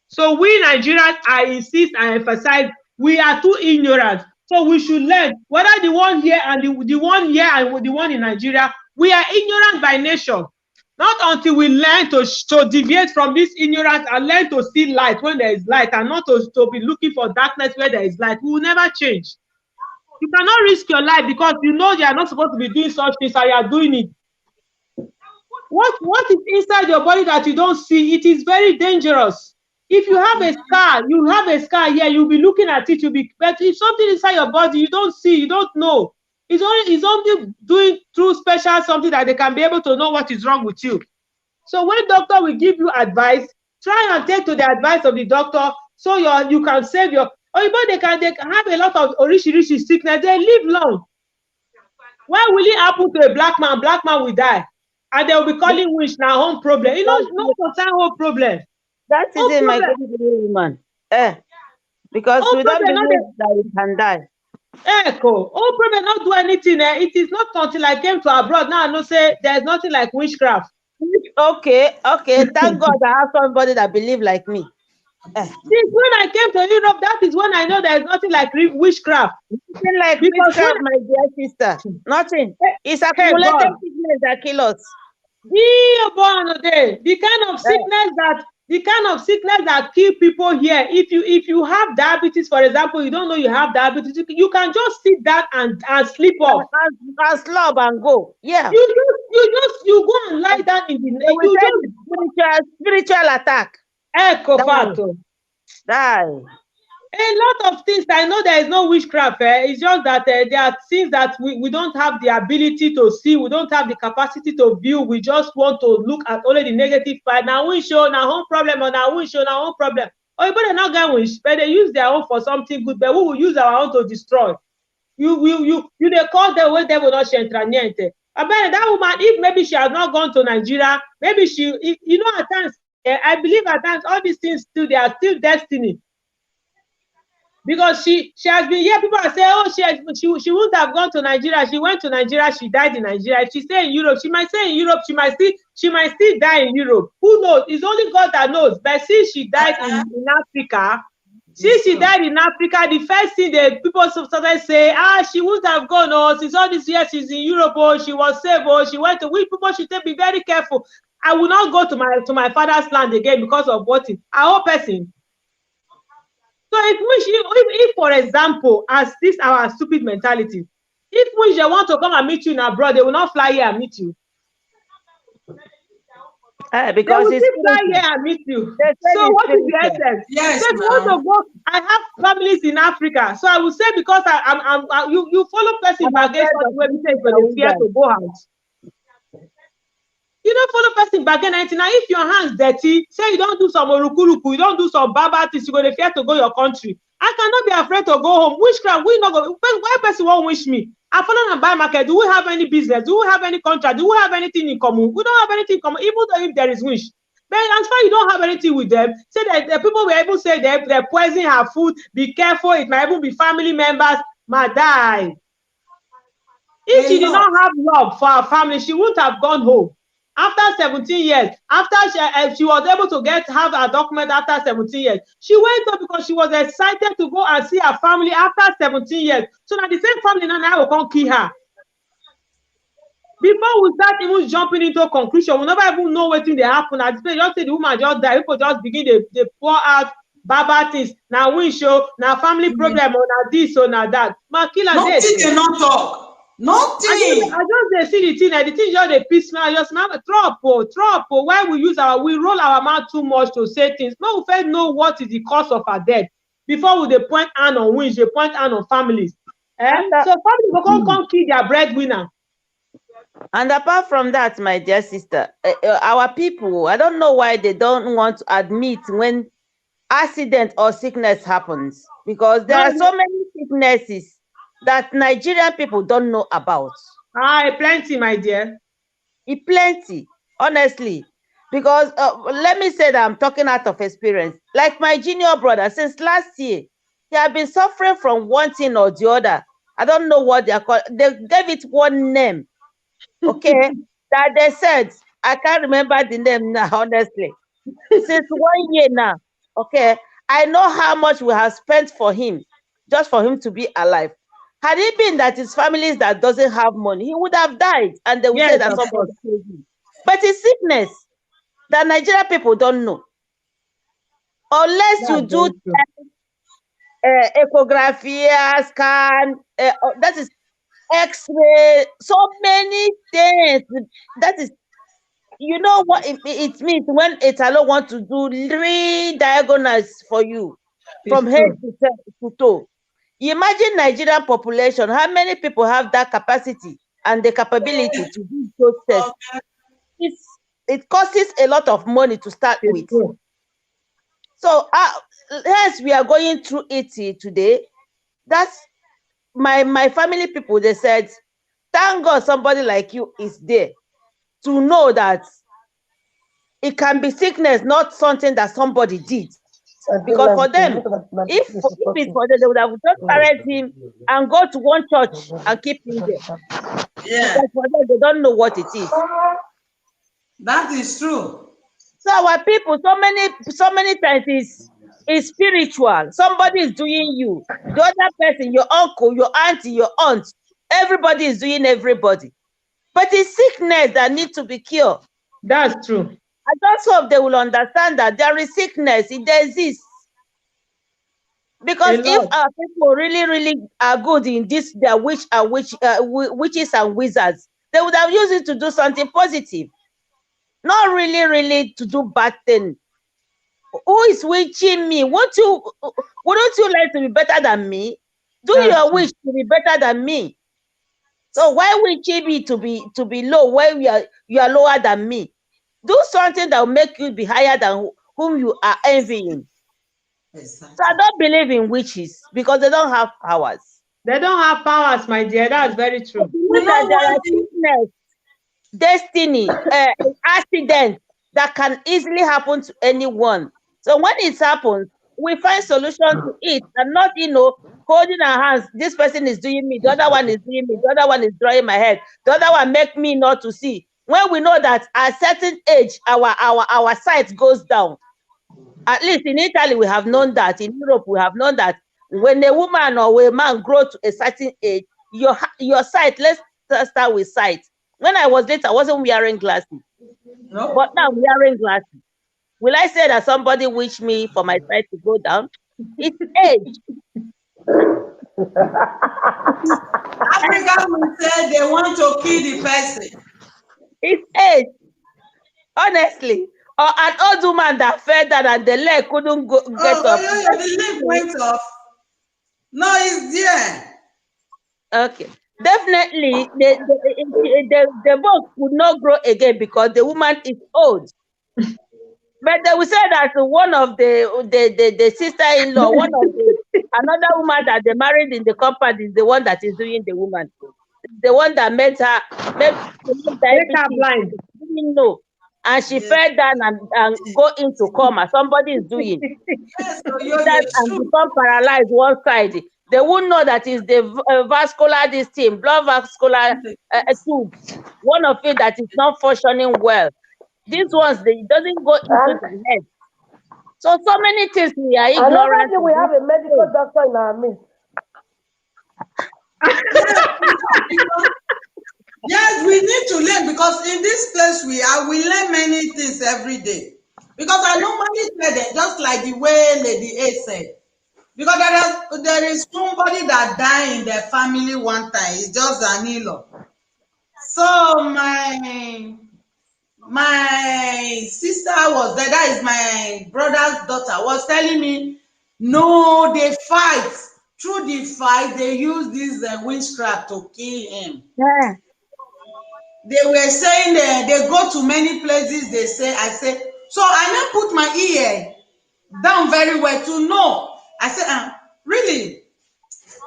So we Nigerians, I insist and emphasize, we are too ignorant. So we should learn, whether the one here and the one here and the one in Nigeria, we are ignorant by nature. Not until we learn to deviate from this ignorance and learn to see light when there is light and not to be looking for darkness where there is light, we will never change. You cannot risk your life because you know you are not supposed to be doing such things and you are doing it. What is inside your body that you don't see? It is very dangerous. If you have a scar, here, you'll be looking at it, but if something inside your body you don't see, you don't know. It's only doing through special something that they can be able to know what is wrong with you. So when doctor will give you advice, try and take to the advice of the doctor so you can save your. Or they can have a lot of orishi sickness. They live long. Why will it happen to a black man? Black man will die, and they will be calling wish now home problem. You know, it's not concern whole problem. That is in my good woman. Because we don't believe that we can die. Echo. Oh, problem not do anything. It is not until I came to abroad now I know say there's nothing like witchcraft. Okay. Thank God I have somebody that believe like me. Since when I came to Europe, that is when I know there's nothing like witchcraft. Nothing like witchcraft, my dear sister. Nothing. It's accumulated sickness that kill us. The kind of sickness that kill people here. If you have diabetes, for example, you don't know you have diabetes, you can just sit down and sleep off. And slump and go. Yeah. You go and lie down in the spiritual attack. Die. A lot of things. I know there is no witchcraft. It's just that there are things that we don't have the ability to see. We don't have the capacity to view. We just want to look at only the negative part. Now we show now home problem or now we show now home problem. Oh, but they're not going to but they use their own for something good. But we will use our own to destroy. You they call them when they will not share niente. But that woman, if maybe she has not gone to Nigeria, maybe at times. I believe at times all these things still they are still destiny. Because she has been here, people are saying, oh, she wouldn't have gone to Nigeria. She went to Nigeria, she died in Nigeria. If she stay in Europe, she might stay in Europe, she might still die in Europe. Who knows? It's only God that knows. But since she died in Africa, the first thing the people started say, she wouldn't have gone, oh, since all these years she's in Europe, oh, she was safe, oh, she went to. We people should be very careful. I will not go to my father's land again because of what our person. So if for example, as this our stupid mentality, if they want to come and meet you in abroad, they will not fly here and meet you. Because they will fly here and meet you. So what is the essence? Yes, so want to go, I have families in Africa, so I will say because you follow person against what we say for the fear to go out. You don't follow person bargain anything. Now, if your hands dirty, say you don't do some orukuruku, you don't do some baba things, you go to fear to go your country. I cannot be afraid to go home. Witchcraft, we not go. Why person won't wish me? I follow and buy market. Do we have any business? Do we have any contract? Do we have anything in common? We don't have anything in common, even though if there is wish. But as far as you don't have anything with them, say that the people will able say they poison her food. Be careful, it might even be family members. Might die. If she did not have love for her family, she wouldn't have gone home. After 17 years, after she was able to have a document after 17 years, she went up because she was excited to go and see her family after 17 years. So now the same family now will come kill her. Before we start even jumping into a conclusion, we never even know what thing they happen. At this point, just say the woman just died. People just begin they pour out baba things. Now we show now family problem or now this or now that. Nothing they not talk. Nothing. I just see the thing just they piss me. I just trop. Why we roll our mouth too much to say things. No, we first know what is the cause of our death before we they point hand on winch, they point hand on families. So family will come kill their breadwinner. And apart from that, my dear sister, our people, I don't know why they don't want to admit when accident or sickness happens, because there are so many sicknesses that Nigerian people don't know about. Plenty, my dear. Plenty, honestly. Because let me say that I'm talking out of experience. Like my junior brother, since last year, he has been suffering from one thing or the other. I don't know what they are called. They gave it one name. Okay, that they said, I can't remember the name now, honestly. Since 1 year now, okay, I know how much we have spent for him, just for him to be alive. Had it been that his families that doesn't have money, he would have died, and they would say that somebody killed him. But it's sickness that Nigerian people don't know. Unless you do echography, scan, that is X-ray, so many things. That is, you know what it means when Italo want to do 3 diagonals for you from head to toe. You imagine Nigerian population, how many people have that capacity and the capability to do those tests? It costs a lot of money to start with. So yes, we are going through it today. That's my family people, they said, thank God somebody like you is there to know that it can be sickness, not something that somebody did. Because for them, if it's for them, they would have just arrest him and go to one church and keep him there. Yeah. Because for them, they don't know what it is. That is true. So our people, so many times is spiritual. Somebody is doing you. The other person, your uncle, your auntie, your aunt, everybody is doing everybody. But it's sickness that needs to be cured. That's true. I just hope they will understand that there is sickness, it exists. Because if our people really are good in this, their witches and wizards, they would have used it to do something positive. Not really to do bad things. Who is witching me? Wouldn't you like to be better than me? Do your wish to be better than me. So why witching me to be low when you are lower than me? Do something that will make you be higher than whom you are envying. Exactly. So I don't believe in witches because they don't have powers. They don't have powers, my dear. That's very true. There are sickness, destiny, accident that can easily happen to anyone. So when it happens, we find solution to it and not, holding our hands. This person is doing me. The other one is doing me. The other one is drawing my head. The other one make me not to see. When we know that at a certain age, our sight goes down. At least in Italy, we have known that. In Europe, we have known that when a woman or a man grows to a certain age, your sight, let's start with sight. When I was little, I wasn't wearing glasses. No. But now I'm wearing glasses. Will I say that somebody wished me for my sight to go down? It's age. Africa will say they want to kill the person. It's age. Honestly. Or an old woman that fell down and the leg couldn't get up. Yeah, the leg went off. No, it's there. Okay. definitely the boat would not grow again because the woman is old. But they will say that one of the sister-in-law, another woman that they married in the compound is the one that is doing the woman. The one that made her blind. She didn't know. And she fell down and go into coma. Somebody is doing. Yes, and become paralyzed one side. They won't know that is the vascular blood vascular tube. One of it that is not functioning well. These ones, it doesn't go into the head. So many things we are ignorant. We have a medical doctor in our midst. Yes, we need to learn because in this place we learn many things every day. Because I normally say that just like the way Lady A said, because there is somebody that died in their family one time. It's just an in-law. So my sister was there. That is my brother's daughter was telling me, no, they fight. Through the fight, they use this witchcraft to kill him. Yeah. They were saying that they go to many places. I said, so I now put my ear down very well to know. I said, really?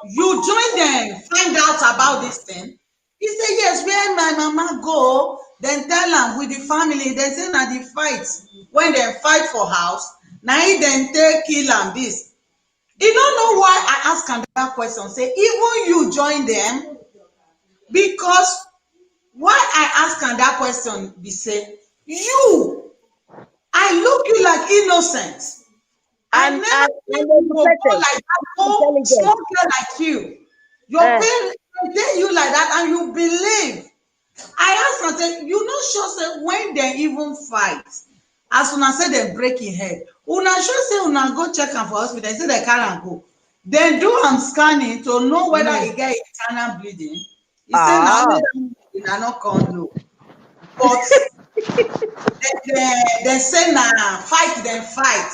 You join them, find out about this thing? He said, yes, where my mama go, then tell them with the family, they say na the fight. When they fight for house, now he then take kill them this. You don't know why I ask another question. Say, even you join them, because why I ask that question be say, I look you like innocent. I never go like that, go small girl like you. Your parents tell you like that and you believe. I ask her, you not sure say when they even fight, as soon as say they break your head, una sure say una go check am for hospital, say they carry am go. Then do am scanning to know whether he get internal bleeding. He say na only that not come low. But they say na fight them fight.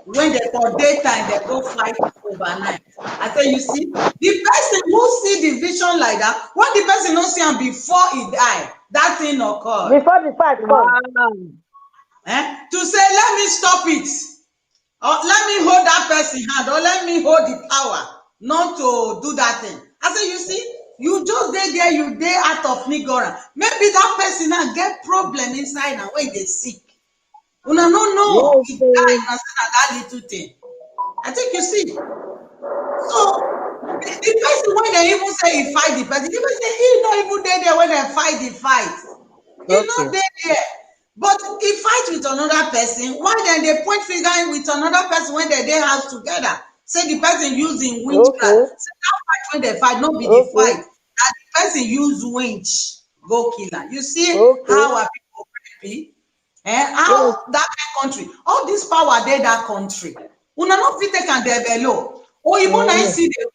When they for daytime, they go fight overnight. I say, you see, the person who see the vision like that, when the person don't see him before he die, that thing occurred. Before the fight comes. To say, let me stop it. Or let me hold that person's hand, or let me hold the power not to do that thing. I say, you see, you just there, you day out of ignorance. Maybe that person now get problem inside and when they sick. Una no, he died that little thing. I think you see. So the person when they even say he fight the person, people say he not even there when they fight the fight. He not there. But he fight with another person. Why then they point finger with another person when they house together? Say the person using witchcraft. Say that fight when they fight, not be the fight. That the person use winch go kill her. You see how our people be? How that country, all this power there that country. Una not fit take and develop. Or even I see the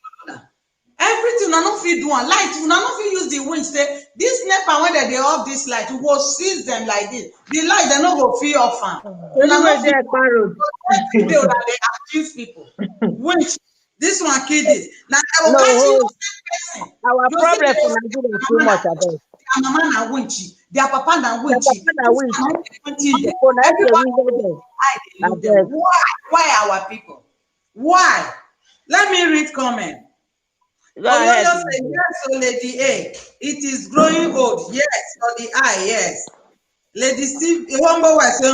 everything una not fit do one light. Una not fit use the wind. Say this NEPA when they off this light, we go seize them like this. The light they not go feel off am. Una not fit every day that they accuse people. Winch, this one kill this. Now I will catch you person. Our problem for Nigeria is too much about. Their mama na winchi, their papa na winchi. Why our people? Why? Let me read comment. Oyoyo say yes, so Lady A. It is growing old. Yes, for the eye, yes. Lady Steve, one more way say,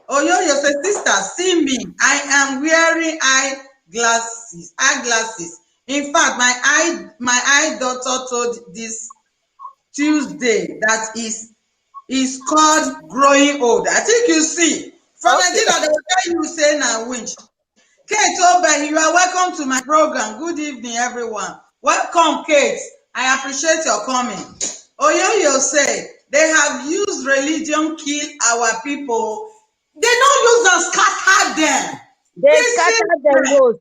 Oyoyo say, sister, see me. I am wearing eyeglasses. In fact, my eye doctor told this Tuesday that is called growing old. I think you see. From Nigeria, they will tell you say na winch. Kate Oben, you are welcome to my program. Good evening, everyone. Welcome, Kate. I appreciate your coming. Oyoyo say they have used religion kill our people. They don't use them, scatter them. They scatter them.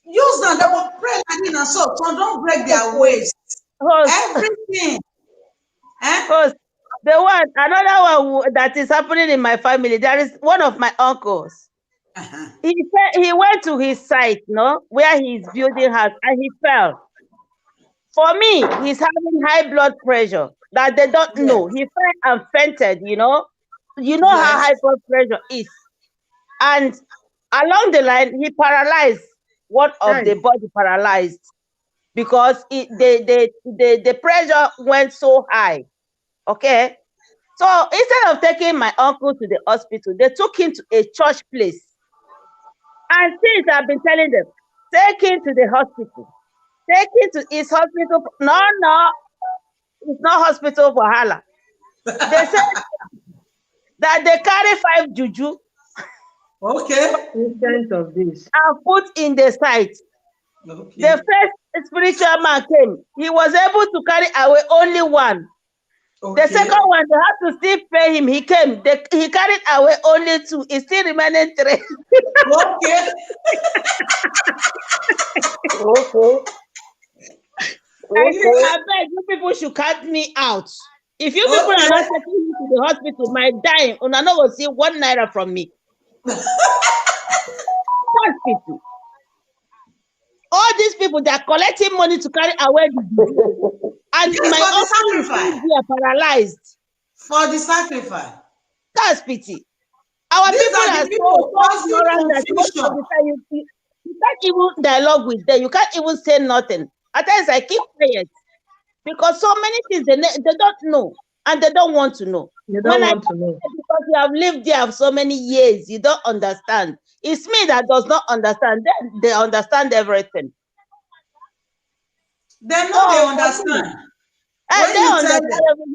Use them, they will pray like this and so don't break their waist. Everything. Another one that is happening in my family. There is one of my uncles. He went to his site, where he's building house, and he fell. For me, he's having high blood pressure that they don't know. He fell and fainted, you know. You know how high blood pressure is. And along the line, he paralyzed. One of the body paralyzed because the pressure went so high. Okay. So instead of taking my uncle to the hospital, they took him to a church place. And since I've been telling them, take him to the hospital. Take him to his hospital. No, it's not hospital for Hala. They said that they carry 5 juju. Okay. Instead of this. And put in the site. Okay. The first spiritual man came. He was able to carry away only 1. Okay. The second one, they had to still pay him. He came. He carried away only 2. It's still remaining 3. Okay. Okay. I beg you people should cut me out. If you people are not taking me to the hospital, my dying, and I know will see 1 naira from me. Hospital. All these people, they are collecting money to carry away the and my uncle are paralyzed. For the sacrifice. That's pity. Our These people are so ignorant that most of the time you can't even dialogue with them. You can't even say nothing. At times I keep quiet because so many things they don't know and they don't want to know. You don't want to know. Because you have lived there for so many years, you don't understand. It's me that does not understand. They understand everything. They know they understand. They understand.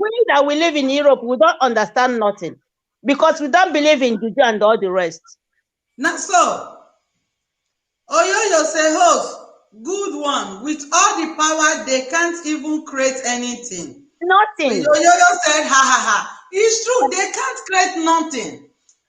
We that we live in Europe, we don't understand nothing because we don't believe in Juju and all the rest. Not so. Oyoyo say, host, good one. With all the power, they can't even create anything. Nothing. Oyoyo said, ha ha ha. It's true, they can't create nothing.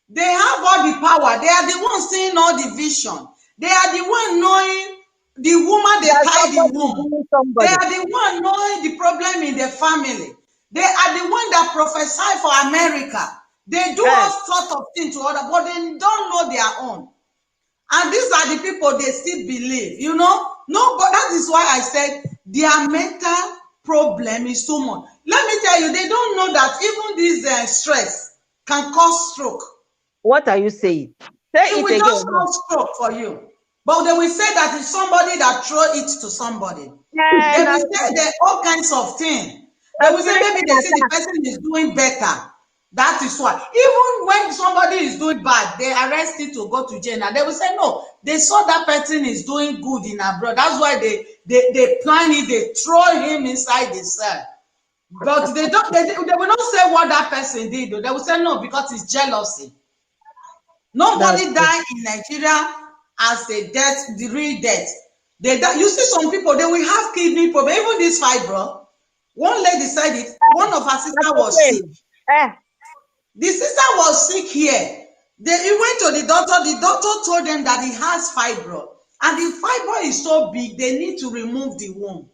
They have all the power. They are the ones seeing all the vision. They are the one knowing the woman they tie the womb. They are the one knowing the problem in the family. They are the one that prophesy for America. They do all sorts of things to others, but they don't know their own. And these are the people they still believe, you know. No, but that is why I said their mental problem is so much. Let me tell you, they don't know that even this stress can cause stroke. What are you saying? It will just cause stroke for you. But they will say that it's somebody that throw it to somebody. They will say there are all kinds of things. They will say maybe they see the person is doing better. That is why. Even when somebody is doing bad, they arrest it to go to jail. And they will say, no, they saw that person is doing good in abroad. That's why they plan it, they throw him inside the cell. But they will not say what that person did. They will say no, because it's jealousy. Nobody died in Nigeria as a death, the real death. They die. You see some people, they will have kidney problem. Even this fibro. One lady said it, one of her sisters was sick. The sister was sick here. He went to the doctor told them that he has fibro. And the fibro is so big, they need to remove the womb.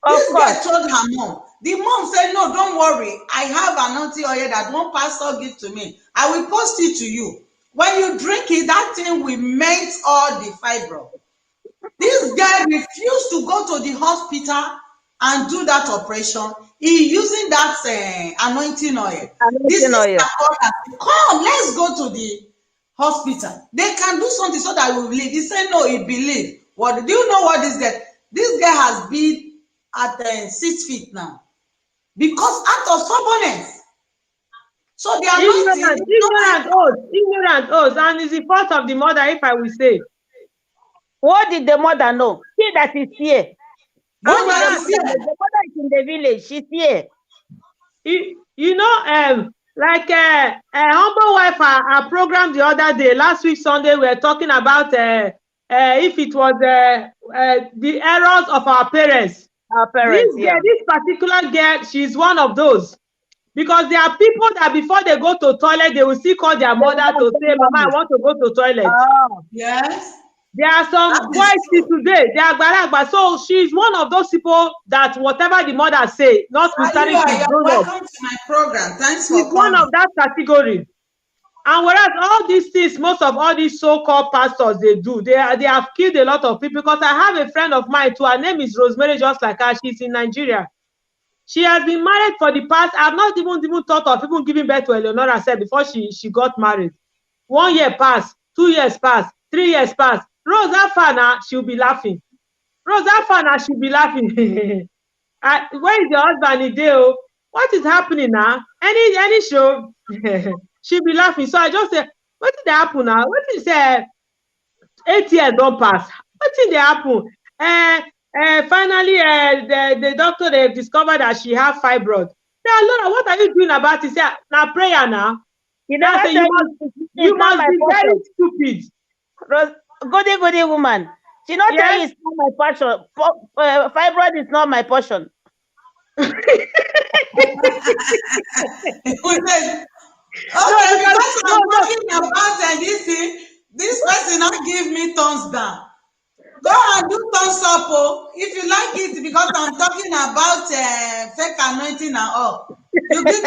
This guy told her mom. The mom said, no, don't worry. I have an auntie oil that one pastor gave to me. I will post it to you. When you drink it, that thing will melt all the fibro. This guy refused to go to the hospital and do that operation. He using that anointing oil. Come, let's go to the hospital. They can do something so that we will leave. He said, no, he believed. What do you know what this guy? This guy has been at 6 feet now. Because out of stubbornness. So they are ignorant oaths, and it's the fault of the mother, if I will say. What did the mother know? She that is here. The mother is in the village. She's here. You know, like a humble wife, our program the other day, last week Sunday, we were talking about if it was the errors of our parents. This particular girl, she's one of those. Because there are people that before they go to toilet, they will still call their mother to say, Mama, I want to go to toilet. Yes. There are some boys today, they are baragba. So she's one of those people that whatever the mother say, notwithstanding she's grown up. Welcome to my program. Thanks for coming. She's one of that category. And whereas all these things, most of all these so-called pastors, they do, they have killed a lot of people. Because I have a friend of mine too, her name is Rosemary, just like her. She's in Nigeria. She has been married for the past, I've not even thought of even giving birth to Eleonora said before she got married. 1 year passed, 2 years passed, 3 years passed. Rose Afana, she'll be laughing. Rose Afana, she'll be laughing. Where is your husband, Ideo? What is happening now? Any show, she'll be laughing. So I just say, what did happen now? What did say? 8 years don't pass. What did happen? Finally, the doctor, they've discovered that she has fibroid. Say, Lord, what are you doing about it? Say, now prayer now. You must be very stupid. Goody woman. She not telling you it's not my portion. Fibroid is not my portion. Okay, because I'm talking about this person not give me thumbs down. Go and do thumbs up, oh, if you like it, because I'm talking about fake anointing and all. You give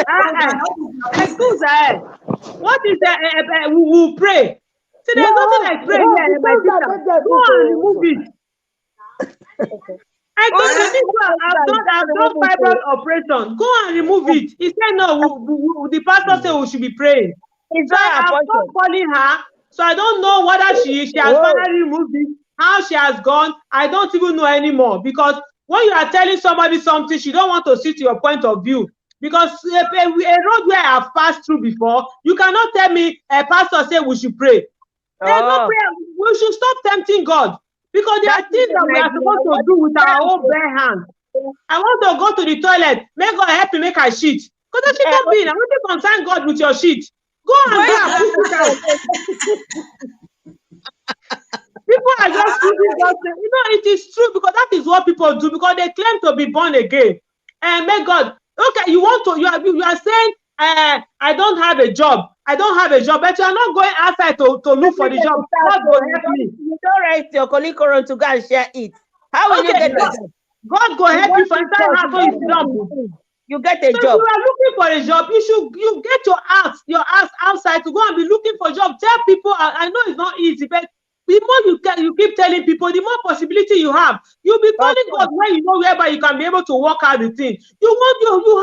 excuse her. What is that? We will pray. See, there's nothing like prayer here. Go and remove it. I told you, I've done fibroid operation. Go and remove it. He said, no, the pastor said we should be praying. So I'm not calling her. So I don't know whether she has finally removed it, how she has gone. I don't even know anymore. Because when you are telling somebody something, she don't want to see to your point of view. Because a road where I have passed through before, you cannot tell me a pastor say we should pray. There's no prayer. We should stop tempting God. Because there are things that we are supposed to do with our own bare hands. I want to go to the toilet. May God help me make a shit. Because that shit don't mean. I want to concern God with your shit. Go and do it. People are just using God. You know, it is true because that is what people do because they claim to be born again. And may God, okay, you are saying, I don't have a job. I don't have a job, but you are not going outside to look for the job. God will help me. You don't write your colleague to go and share it. How will you get the job? God will help you for entire half of his job. You get a job. You are looking for a job. You get your ass outside to go and be looking for a job. Tell people. I know it's not easy, but the more you keep telling people, the more possibility you have. You'll be calling God when you know whereby you can be able to work out the thing. You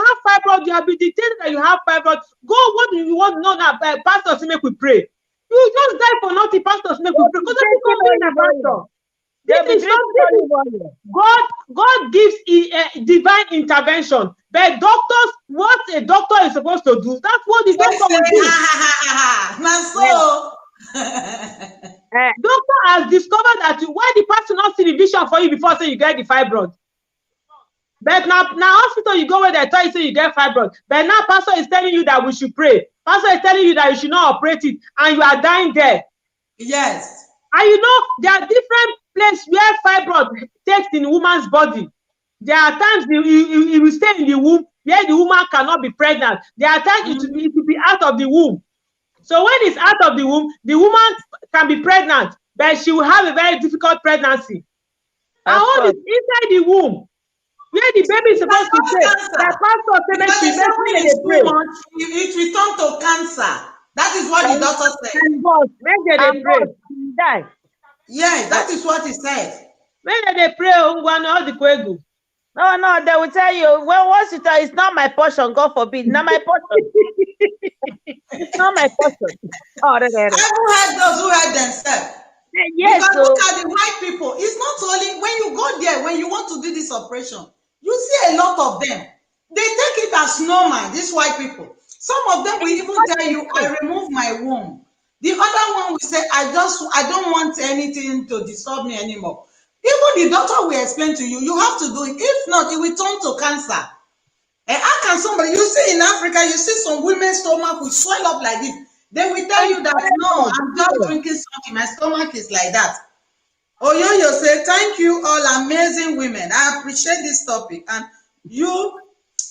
have fibroid. You have been detained that you have fibroid. Go. What do you want? No, that pastors make we pray. You just die for nothing. Pastors make we pray because that's becoming a pastor. This is something God gives divine intervention. But doctors, what a doctor is supposed to do, that's what the doctor will do. Doctor has discovered that why the person not see the vision for you before say you get the fibroid. But now hospital you go where they tell you say you get fibroid. But now pastor is telling you that we should pray. Pastor is telling you that you should not operate it, and you are dying there. Yes. And you know there are different places where fibroid takes in woman's body. There are times it will stay in the womb where the woman cannot be pregnant. There are times it will be out of the womb. So when it's out of the womb, the woman can be pregnant, but she will have a very difficult pregnancy. And all is inside the womb, where the baby is supposed to stay. The pastor said, it returns to cancer. That is what the doctor said. They pray. Die. Yeah, that is what he said. When they pray, all the kwegu. No, they will tell you, well, once you tell it's not my portion, God forbid, not my portion. It's not my portion. Oh, I've heard those who heard themselves. Yes, because look at the white people. It's not only when you go there, when you want to do this operation, you see a lot of them. They take it as normal, these white people. Some of them will even tell you, I remove my womb. The other one will say, I don't want anything to disturb me anymore. Even the doctor will explain to you, you have to do it. If not, it will turn to cancer. And how can somebody, you see in Africa, you see some women's stomach will swell up like this. They will tell you that, no, I'm just drinking something. My stomach is like that. Oyoyo say, thank you all amazing women. I appreciate this topic. And your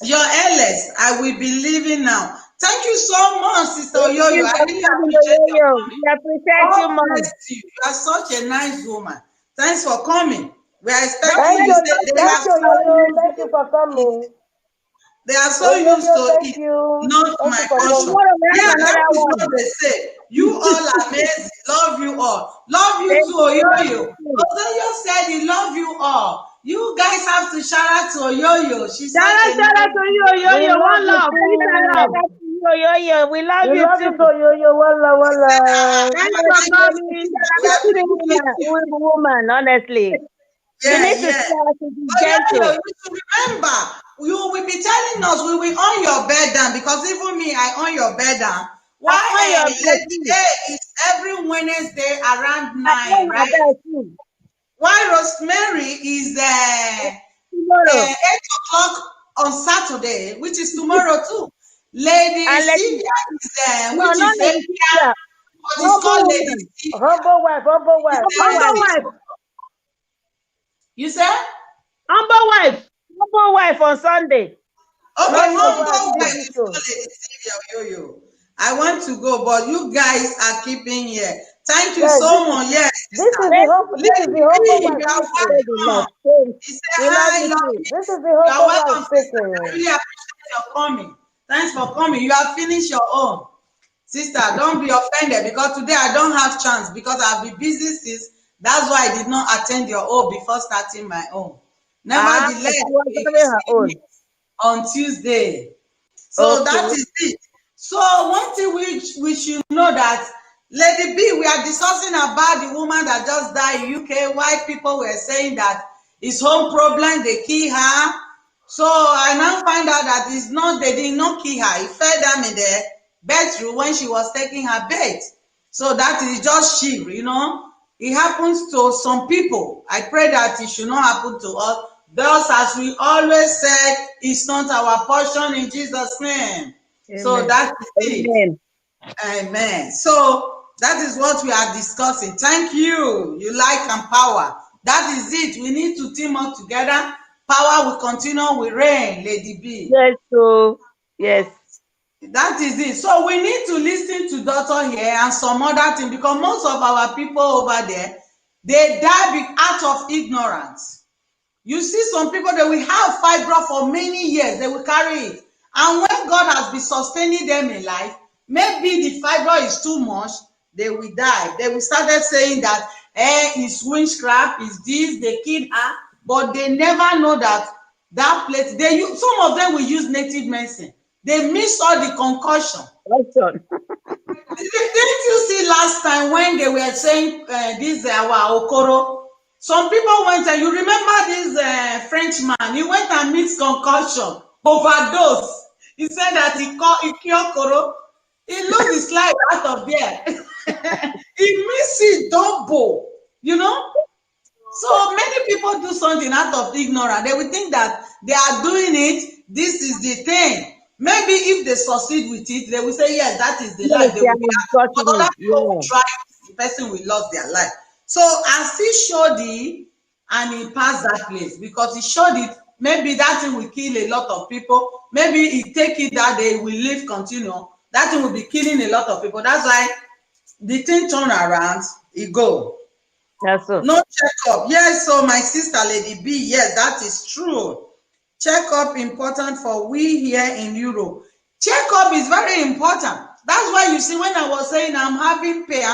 LS, I will be leaving now. Thank you so much, Sister Oyoyo. I really appreciate you. We appreciate you, Mom. You are such a nice woman. Thanks for coming. We are expecting Thank you for coming. They are so used to thank it. you. Not Thank my you for portion. coming. Yeah, that is what they say. You all are amazing. Love you all. Love you Thank too, you. Oyoyo. Oyoyo said he love you all. You guys have to shout out to Oyoyo. She said Shout out to you, yo, We yo, love one you love. too. Yo, we love We you love too. you too, yo. One love. Thanks for coming. Woman, honestly. You yeah, need to yeah. try to be Oyoyo, gentle. you should remember, you will be telling us we will on your bed down because even me, I on your bed down. Why on your bed Lady too. A is every Wednesday around I 9, my right? bed too. Why Rosemary is Tomorrow. 8 o'clock on Saturday, which is tomorrow too. Lady And let Sylvia is no, which not is Lady Cynthia. but it's called Humble Lady woman. Sylvia. Humble wife. Humble wife. You said? Humble wife. Humble wife on Sunday. Okay, Humble humble wife, wife is called Lady Sylvia. Yo. I want to go, but you guys are keeping here. Thank you Yes, so much. Yes, this is sister. the humble Lady B, wife you are speaking. welcome. He said, We love hi, you love too. you. This is the You are humble welcome, wife sister. I speaking. really appreciate your coming. Thanks for coming. You have finished your own. Sister, don't be offended because today I don't have chance because I've been busy since. That's why I did not attend your own before starting my own. Nevertheless, She was we having her see own. me on Tuesday. So that Okay. is it. So one thing we should know that Lady B, we are discussing about the woman that just died in UK. Why people were saying that it's home problem, they kill her. So I now find out that it's not, they did not kill her. It fell down in the bedroom when she was taking her bed. So that is just she. It happens to some people. I pray that it should not happen to us. Thus, as we always said, it's not our portion in Jesus' name. So Amen. that is it. Amen. Amen. So that is what we are discussing. Thank you. You like and power. That is it. We need to team up together. Power will continue with reign, Lady B. Yes, so yes. That is it. So we need to listen to doctor here and some other thing because most of our people over there, they die out of ignorance. You see some people, they will have fibroid for many years, they will carry it. And when God has been sustaining them in life, maybe the fibroid is too much, they will die. They will start saying that, it's witchcraft, it's this, they killed her, but they never know that place, some of them will use native medicine. They miss all the concussion. Didn't you see last time when they were saying this our Okoro? Some people went and you remember this Frenchman, he went and mixed concussion, overdose. He said that he cured Koro. He lose his life out of there. He missed it double. So many people do something out of ignorance. They will think that they are doing it. This is the thing. Maybe if they succeed with it, they will say, yes, that is the life. They will be happy. But other people will try, the person will lose their life. So as he showed it, and he passed that place because he showed it, maybe that thing will kill a lot of people. Maybe he take it that they will live continue. That thing will be killing a lot of people. That's why the thing turn around, it go. That's so. No checkup. Yes, so my sister Lady B, yes, that is true. Checkup important for we here in Europe. Checkup is very important. That's why you see when I was saying I'm having pain,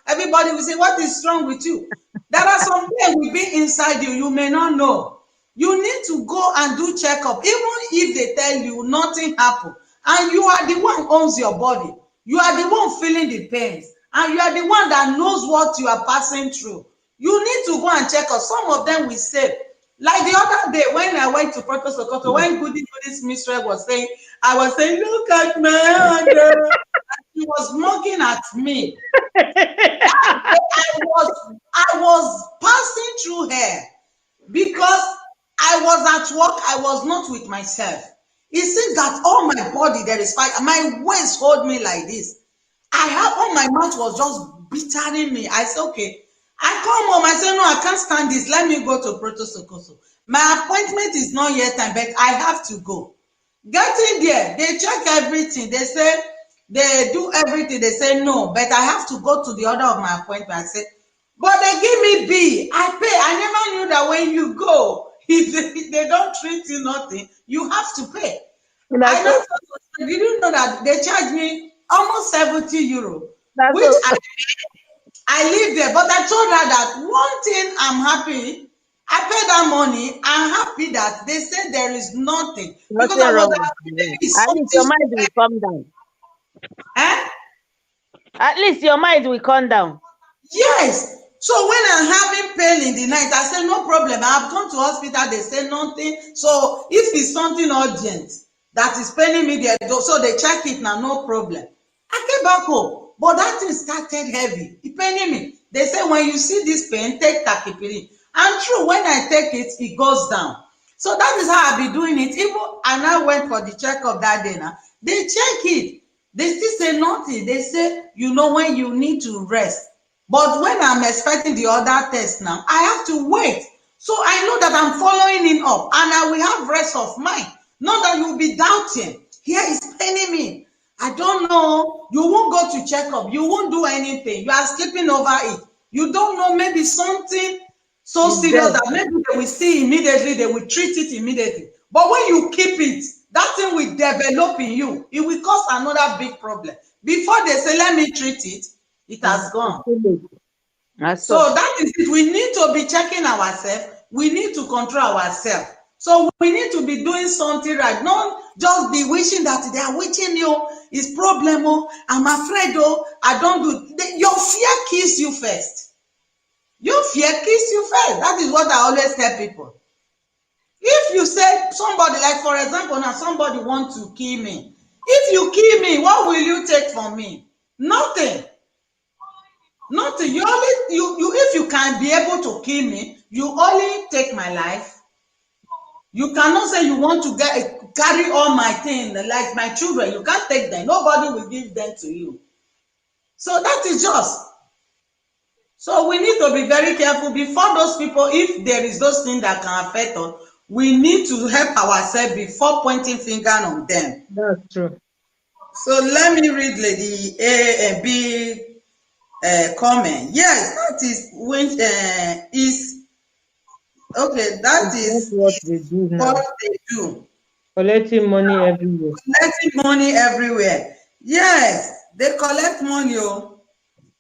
everybody will say, what is wrong with you? There are some pain will be inside you. You may not know. You need to go and do checkup. Even if they tell you nothing happened, and you are the one who owns your body. You are the one feeling the pains, and you are the one that knows what you are passing through. You need to go and check up. Some of them will say, like the other day when I went to Proto Sokoto, when Goodie's mistress was saying, I was saying, look at my hand. He was mocking at me. I was passing through her because I was at work. I was not with myself. It seems that all my body there is fire. My waist hold me like this. All my mouth was just bittering me. I said, okay. I come home. I said, no, I can't stand this. Let me go to Proto Sokoso. My appointment is not yet time, but I have to go. Getting there, they check everything. They say, they do everything. They say, no, but I have to go to the order of my appointment. I said, but they give me B. I pay. I never knew that when you go, if they don't treat you nothing, you have to pay. I don't know. You didn't know that they charged me almost 70 euro, which I live there. But I told her that one thing I'm happy. I paid that money. I'm happy that they said there is nothing. Because I was at least your mind will come down. Eh? At least your mind will come down. Yes. So when I'm having pain in the night, I say, no problem. I've gone to hospital, they say nothing. So if it's something urgent that is paining me, so they check it now, no problem. I came back home, but that thing started heavy. It paining me. They say, when you see this pain, take Takipiri. And true, when I take it, it goes down. So that is how I be doing it. Even and I went for the checkup that day now. They check it. They still say nothing. They say, you know, when you need to rest. But when I'm expecting the other test now, I have to wait. So I know that I'm following it up and I will have rest of mind. Not that you'll be doubting. Here is paining me. I don't know. You won't go to check up. You won't do anything. You are skipping over it. You don't know, maybe something so serious that maybe they will see immediately, they will treat it immediately. But when you keep it, that thing will develop in you. It will cause another big problem. Before they say, let me treat it, it has gone. So that is it. We need to be checking ourselves. We need to control ourselves. So we need to be doing something right. Not just be wishing that they are wishing you. It's problem. Oh, I'm afraid. Oh, I don't do. Your fear kills you first. Your fear kills you first. That is what I always tell people. If you say somebody, like for example, now somebody wants to kill me. If you kill me, what will you take from me? Nothing. Nothing. You only if you can be able to kill me, you only take my life. You cannot say you want to carry all my things, like my children. You can't take them. Nobody will give them to you. So that is just. So we need to be very careful before those people, if there is those things that can affect us, we need to help ourselves before pointing finger on them. That's true. So let me read Lady A and B comment. Yes, that is when is okay. That is what they do now. What they do. Collecting money everywhere. Collecting money everywhere. Yes, they collect money. Oh,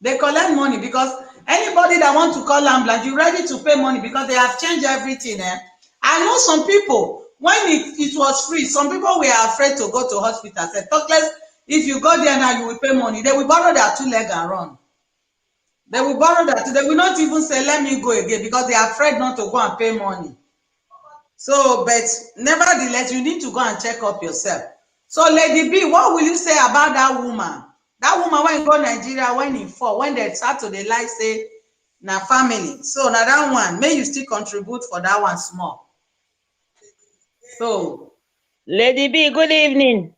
they collect money because anybody that wants to call ambulance, you ready to pay money because they have changed everything. I know some people, when it was free, some people were afraid to go to hospital. Said, talkless, if you go there now, you will pay money. They will borrow their 2 legs and run. They will borrow that. They will not even say, let me go again, because they are afraid not to go and pay money. So, but nevertheless, you need to go and check up yourself. So, Lady B, what will you say about that woman? That woman, when you go to Nigeria, when they start to the life, say, na family. So, now that one, may you still contribute for that one small. So, Lady B, good evening.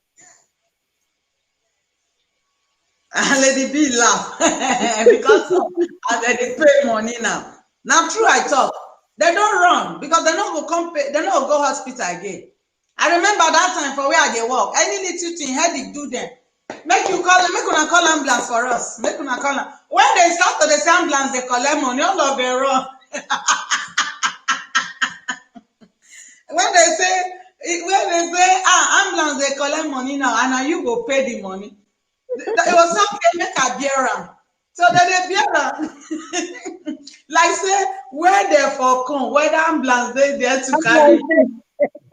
Lady B laugh because they pay money now. Now, true, I talk. They don't run because they don't go come pay, they don't go hospital again. I remember that time for where they work. Any little thing, headache do them. Make you call them, make una call ambulance for us. Make una call them. When they start to the ambulance, they collect money. All of them run. When they say, ambulance, they collect money now, and now you go pay the money. It was something make a bear am. So then they bear am. Like say, where they for come, where the ambulance they there to carry.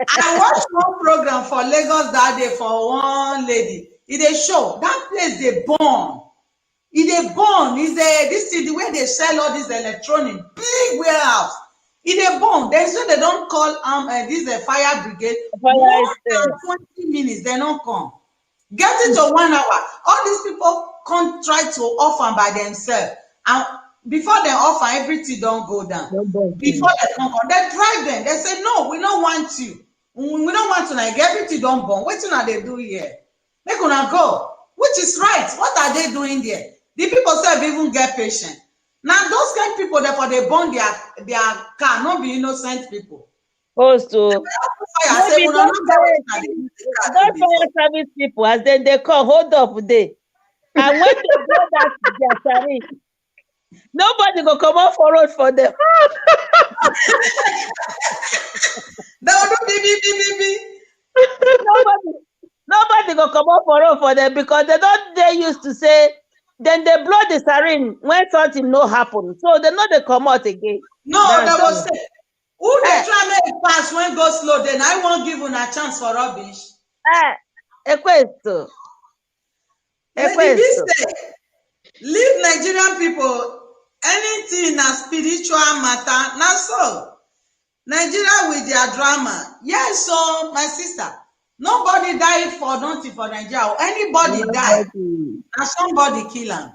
I watched one program for Lagos that day for one lady. It show that place they burn. It burn. This is the way they sell all this electronic big warehouse. It burn. They say they don't call this fire brigade. More than 20 minutes they don't come. Get it to 1 hour. All these people can't try to offer by themselves. And before they offer, everything don't go down. Before they come, they drive them. They say, no, we don't want you. We don't want to like everything don't burn. What are they do here? They're gonna go. Which is right. What are they doing there? The people say even get patient. Now those kind of people, therefore they burn their car, not be innocent people. Supposed to those fire service people, as then they call, hold up there. And when they go back to their service, nobody go come out forward for them. They will do beep. Nobody go come up for them because they used to say, then they blow the siren when something no happen. So they know they come out again. No, that was say, who they try make pass when go slow, then I won't give you a chance for rubbish. Questo. Leave Nigerian people anything na spiritual matter, not so. Nigeria with their drama. Yes, so my sister, nobody died for nothing for Nigeria. Anybody died, and somebody kill him.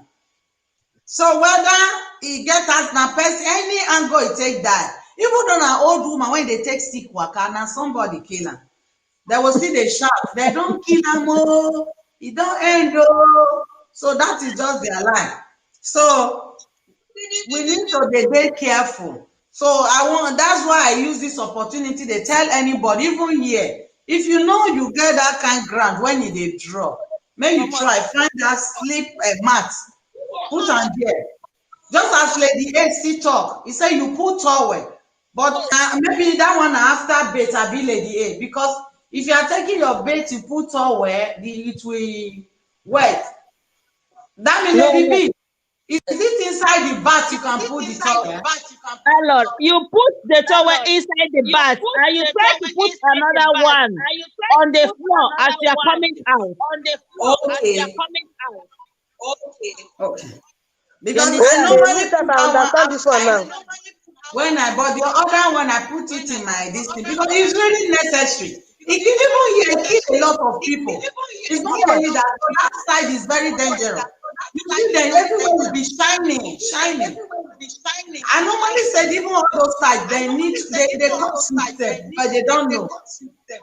So whether he get as na person, any angle he take die. Even though an old woman when they take stick waka, na somebody kill him. They will see the shout. They don't kill him. Oh, it don't end. Oh, so that is just their life. So we need to be very careful. So that's why I use this opportunity to tell anybody, even here, if you know you get that kind of ground when you dey draw, may you try find that sleep mat, put on there. Just as Lady AC talk, he said you put towel, but maybe that one after bait I be Lady A, because if you are taking your bait to put towel, it will wet. That means Lady B. Is it inside the bath you can put the towel? Lord, you put the towel inside the bath and you try to put another one on the floor as you are coming out. Okay. Because I normally understand this one now. When I bought the other one, I put it in my distance because it's really necessary. It even here kill a lot of people. It's not only that side is very dangerous. You see them, everyone will be shining. I normally said even on those sides, they come system, but they don't know.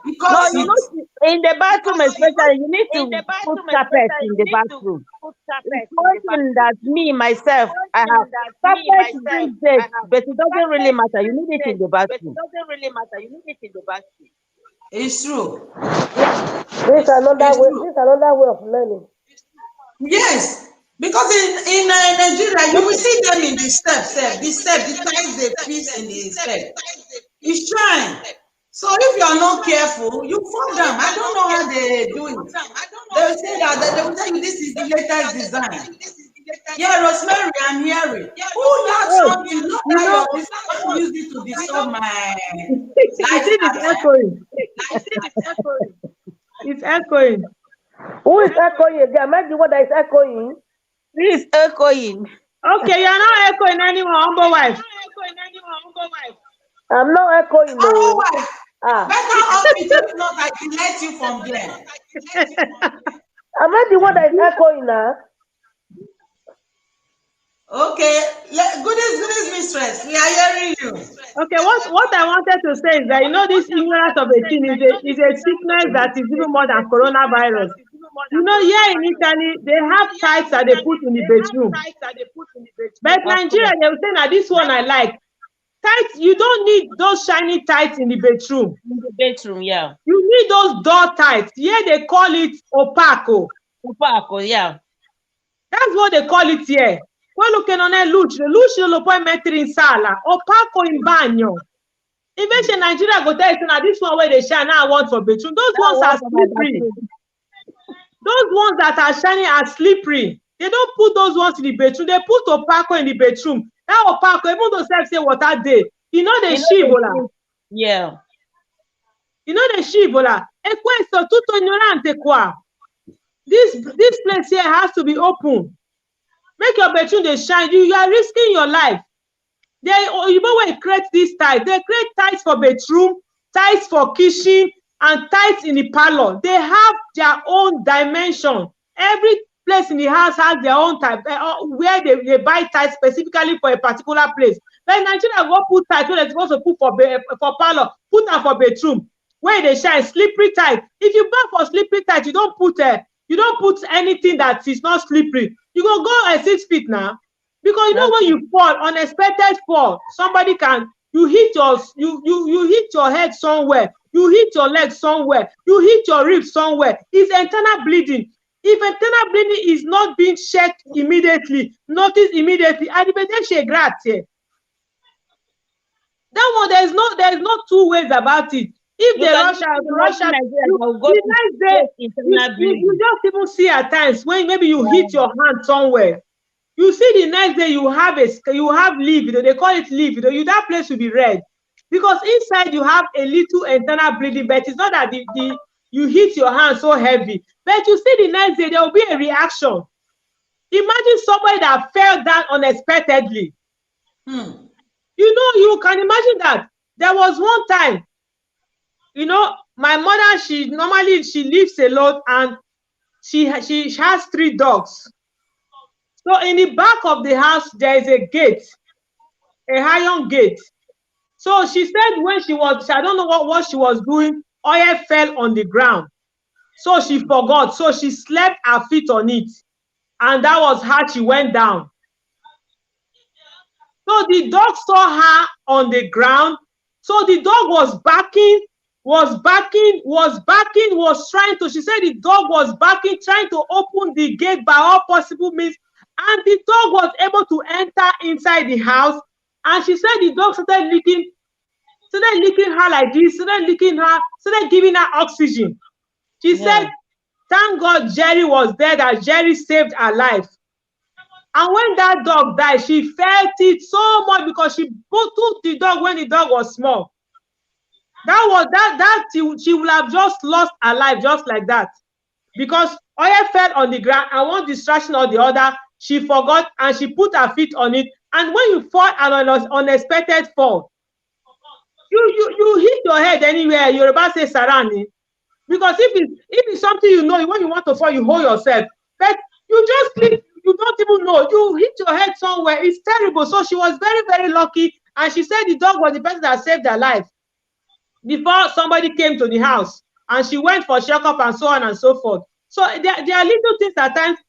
Because in the bathroom especially, you need to put carpet in the bathroom. It's something that myself, I have carpet these days, but it doesn't really matter. You need it in the bathroom. It's true. This is another way of learning. Yes, because in Nigeria, you will see them in the steps, the times they piece in the step. It's trying. So if you are not careful, you fall down. I don't know how they do it. They will say that they will tell you this is the latest design. Yeah, Rosemary, I'm hearing. Oh, that's something. Look at this. I use it to disturb my It's echoing. Who is echoing again? Imagine what is echoing. Who is echoing? Okay, you're not echoing anymore, humble wife. I'm not echoing. Humble wife. Better off it, if not, I can let you from there. Imagine what is echoing now. Okay, goodness, mistress, we are hearing you. Okay, what I wanted to say is that this ignorance of a thing is a sickness that is even more than coronavirus. Here in Italy, they have tights that they put in the bedroom. But Nigeria, they will say, now this one I like. Tights, you don't need those shiny tights in the bedroom. In the bedroom, yeah. You need those door tights. Here they call it opaco. Opaco, yeah. That's what they call it here. Quello che non è luce lo puoi mettere in sala, opaco in bagno. Invece in Nigeria go tell you now this one where they shine, now I want for bedroom. Those ones are slippery. Those ones that are shining are slippery. They don't put those ones in the bedroom. They put opaco in the bedroom. That opaco, even though self say water day, they shivola. Yeah. They shivola. E questo tutto ignorante qua. This place here has to be open. Make your bedroom they shine. You are risking your life. You know when you create these tights, they create tights for bedroom, tights for kitchen, and tights in the parlor. They have their own dimension. Every place in the house has their own type where they buy tights specifically for a particular place. Then Nigeria go put tights where they're supposed to put for parlor, put them for bedroom, where they shine slippery tight. If you buy for slippery tight, you don't put anything that is not slippery. You go 6 feet now, because when you fall, unexpected fall, somebody you hit your head somewhere, you hit your leg somewhere, you hit your ribs somewhere. It's internal bleeding. If internal bleeding is not being checked immediately, noticed immediately, that one there's no two ways about it. If they rush out, you just even see at times when maybe you hit your hand somewhere. You see the next day you have leaf, they call it leaf, that place will be red. Because inside you have a little internal bleeding, but it's not that you hit your hand so heavy. But you see the next day there will be a reaction. Imagine somebody that fell down unexpectedly. You can imagine that. There was one time, my mother, she lives alone, and she has 3 dogs. So in the back of the house, there is a gate, a iron gate. So she said when I don't know what she was doing, oil fell on the ground. So she forgot. So she slept her feet on it. And that was how she went down. So the dog saw her on the ground. So the dog was barking, she said the dog was barking, trying to open the gate by all possible means. And the dog was able to enter inside the house. And she said the dog started licking her like this, started giving her oxygen. She said, thank God Jerry was there, that Jerry saved her life. And when that dog died, she felt it so much because she took the dog when the dog was small. She would have just lost her life just like that. Because oil fell on the ground, and one distraction or the other, she forgot and she put her feet on it. And when you fall an unexpected fall, you hit your head anywhere. You're about to say sarani. Because if it's something when you want to fall, you hold yourself. But you just click, you don't even know. You hit your head somewhere. It's terrible. So she was very, very lucky. And she said the dog was the person that saved her life before somebody came to the house. And she went for checkup and so on and so forth. So there are little things at times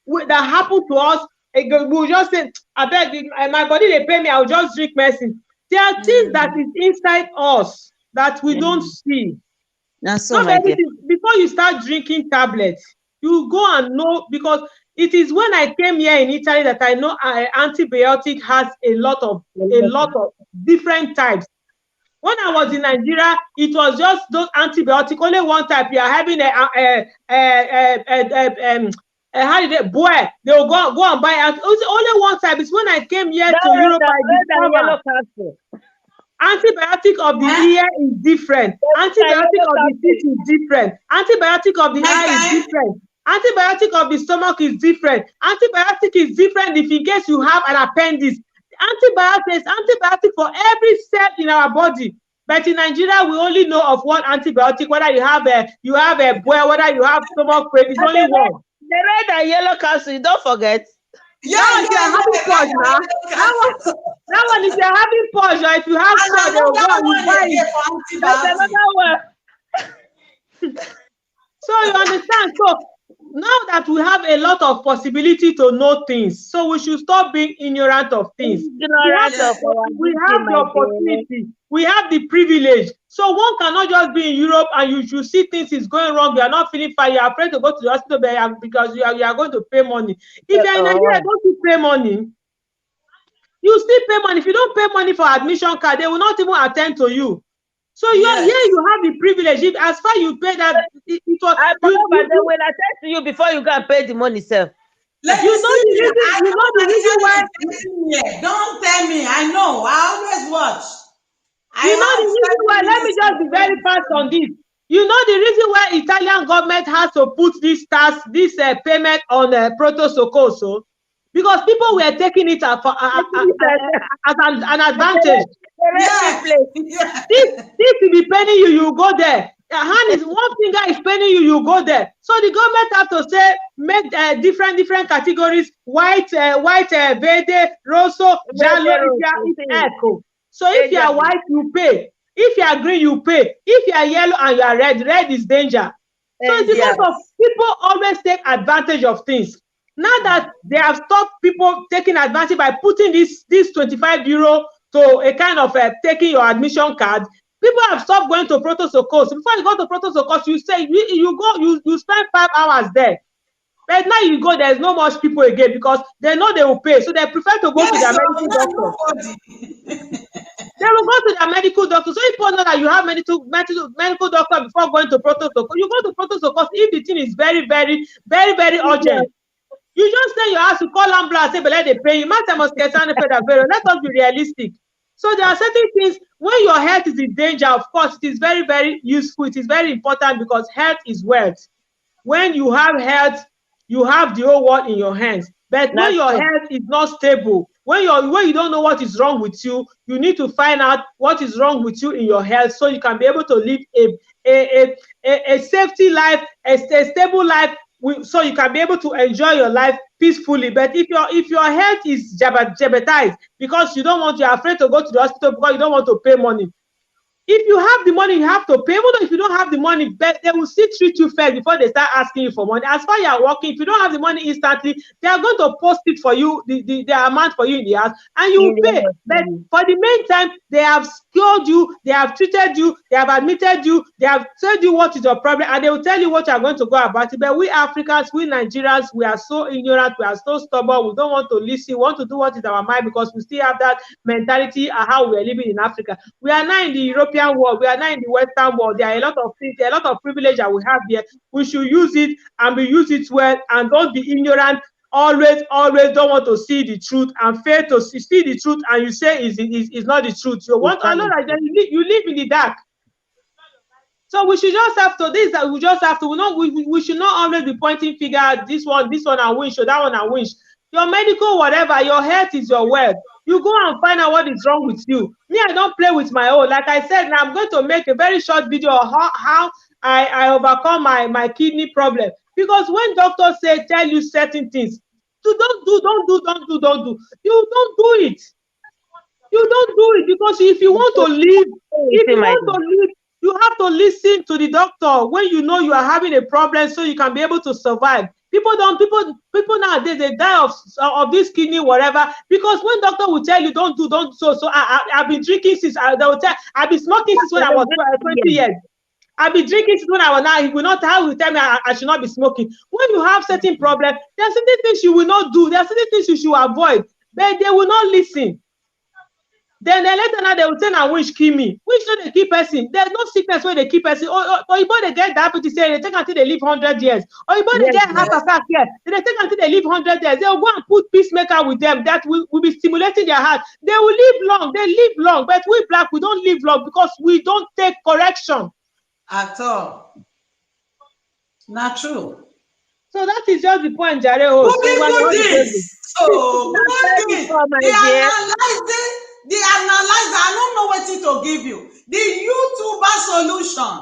that happen to us. We'll just say, I beg, my body, they pay me, I'll just drink medicine. There are things that is inside us that we don't see. So before you start drinking tablets, you go and know, because it is when I came here in Italy that I know antibiotic has a lot of different types. When I was in Nigeria, it was just those antibiotics, only one type. You are having boy, they will go and buy it. It's only one type. It's when I came here to Europe, antibiotic of the ear is different. Antibiotic of the teeth is different. Antibiotic of the eye is different. Antibiotic of the stomach is different. Antibiotic is different if in case you have an appendix. Antibiotic for every cell in our body. But in Nigeria, we only know of one antibiotic. Whether you have a boil, whether you have stomach pain, it's only one. The red and yellow capsule, don't forget. If you're having purge now, that one if you're having purge, or if you have purge, they'll go and you buy it. That's another one. So you understand? So now that we have a lot of possibility to know things, so we should stop being ignorant of things. We have the opportunity, we have the privilege. So one cannot just be in Europe and you should see things is going wrong. You are not feeling fine. You are afraid to go to the hospital because you are going to pay money. If you are in Nigeria, don't you pay money? You still pay money. If you don't pay money for admission card, they will not even attend to you. So here you have the privilege. If as far you pay that, it was. But they will attend to you before you can pay the money, sir. You know the reason why. Don't tell me. I know. I always watch. You know the reason why. Let me just be very fast on this. You know the reason why Italian government has to put this tax, this payment on Pronto Soccorso, because people were taking it as an advantage. This will be paying you, you go there. Your hand is one finger is paying you, you go there. So the government have to say make different categories: white, verde, rosso, giallo, echo. So if you are white, you pay. If you are green, you pay. If you are yellow and you are red is danger. So it's because of people always take advantage of things. Now that they have stopped people taking advantage by putting this 25 euro to a kind of taking your admission card, people have stopped going to Pronto Soccorso. Before you go to Pronto Soccorso, you say you spend 5 hours there. But now you go, there's not much people again because they know they will pay. So they prefer to go to their medical doctor. They will go to their medical doctor. So if you know that you have medical doctor before going to protocol, you go to protocol if the thing is very, very, very, very urgent. You just say you have to call ambulance, say, but let they pay you. Let us be realistic. So there are certain things when your health is in danger, of course, it is very, very useful. It is very important because health is wealth. When you have health, you have the whole world in your hands. But when your health is not stable, when you don't know what is wrong with you, you need to find out what is wrong with you in your health so you can be able to live a safety life, a stable life, so you can be able to enjoy your life peacefully. But if your health is jeopardized because you're afraid to go to the hospital because you don't want to pay money. If you have the money, you have to pay. Even if you don't have the money, but they will still treat you fair before they start asking you for money. As far as you are working, if you don't have the money instantly, they are going to post it for you, the amount for you in the house, and you will pay. But for the meantime, they have cured you, they have treated you, they have admitted you, they have told you what is your problem, and they will tell you what you are going to go about it. But we Africans, we Nigerians, we are so ignorant, we are so stubborn, we don't want to listen, we want to do what is our mind because we still have that mentality of how we are living in Africa. We are now in the European world, we are now in the Western world. There are a lot of things, a lot of privilege that we have here. We should use it and we use it well, and don't be ignorant. Always don't want to see the truth and fail to see the truth, and you say is not the truth. You want you live in the dark. So we should just have to we should not always be pointing finger, this one and winch, or that one and winch. Your medical, whatever, your health is your wealth. You go and find out what is wrong with you. Me, I don't play with my own. Like I said, now I'm going to make a very short video of how I overcome my kidney problem. Because when doctors tell you certain things, don't do. You don't do it. You don't do it because if you want to live, you have to listen to the doctor when you know you are having a problem so you can be able to survive. People nowadays, they die of this kidney, whatever, because when doctor will tell you don't do. So I've been drinking since I've been smoking since when I was 20 years. I've been drinking since when I was now. He will not tell me I should not be smoking. When you have certain problems, there are certain things you will not do. There are certain things you should avoid, but they will not listen. Then later now they will say, "Now which kill me? Which not they keep person? There's no sickness where they keep person. Or you they get diabetes, they take until they live 100 years. Or you they get heart attack here, they take until they live 100 years. They'll go and put pacemaker with them that will be stimulating their heart. They will live long. They live long, but we black we don't live long because we don't take correction at all. Not true. So that is just the point, Jare. The analyzer, I don't know what to give you. The YouTuber solution.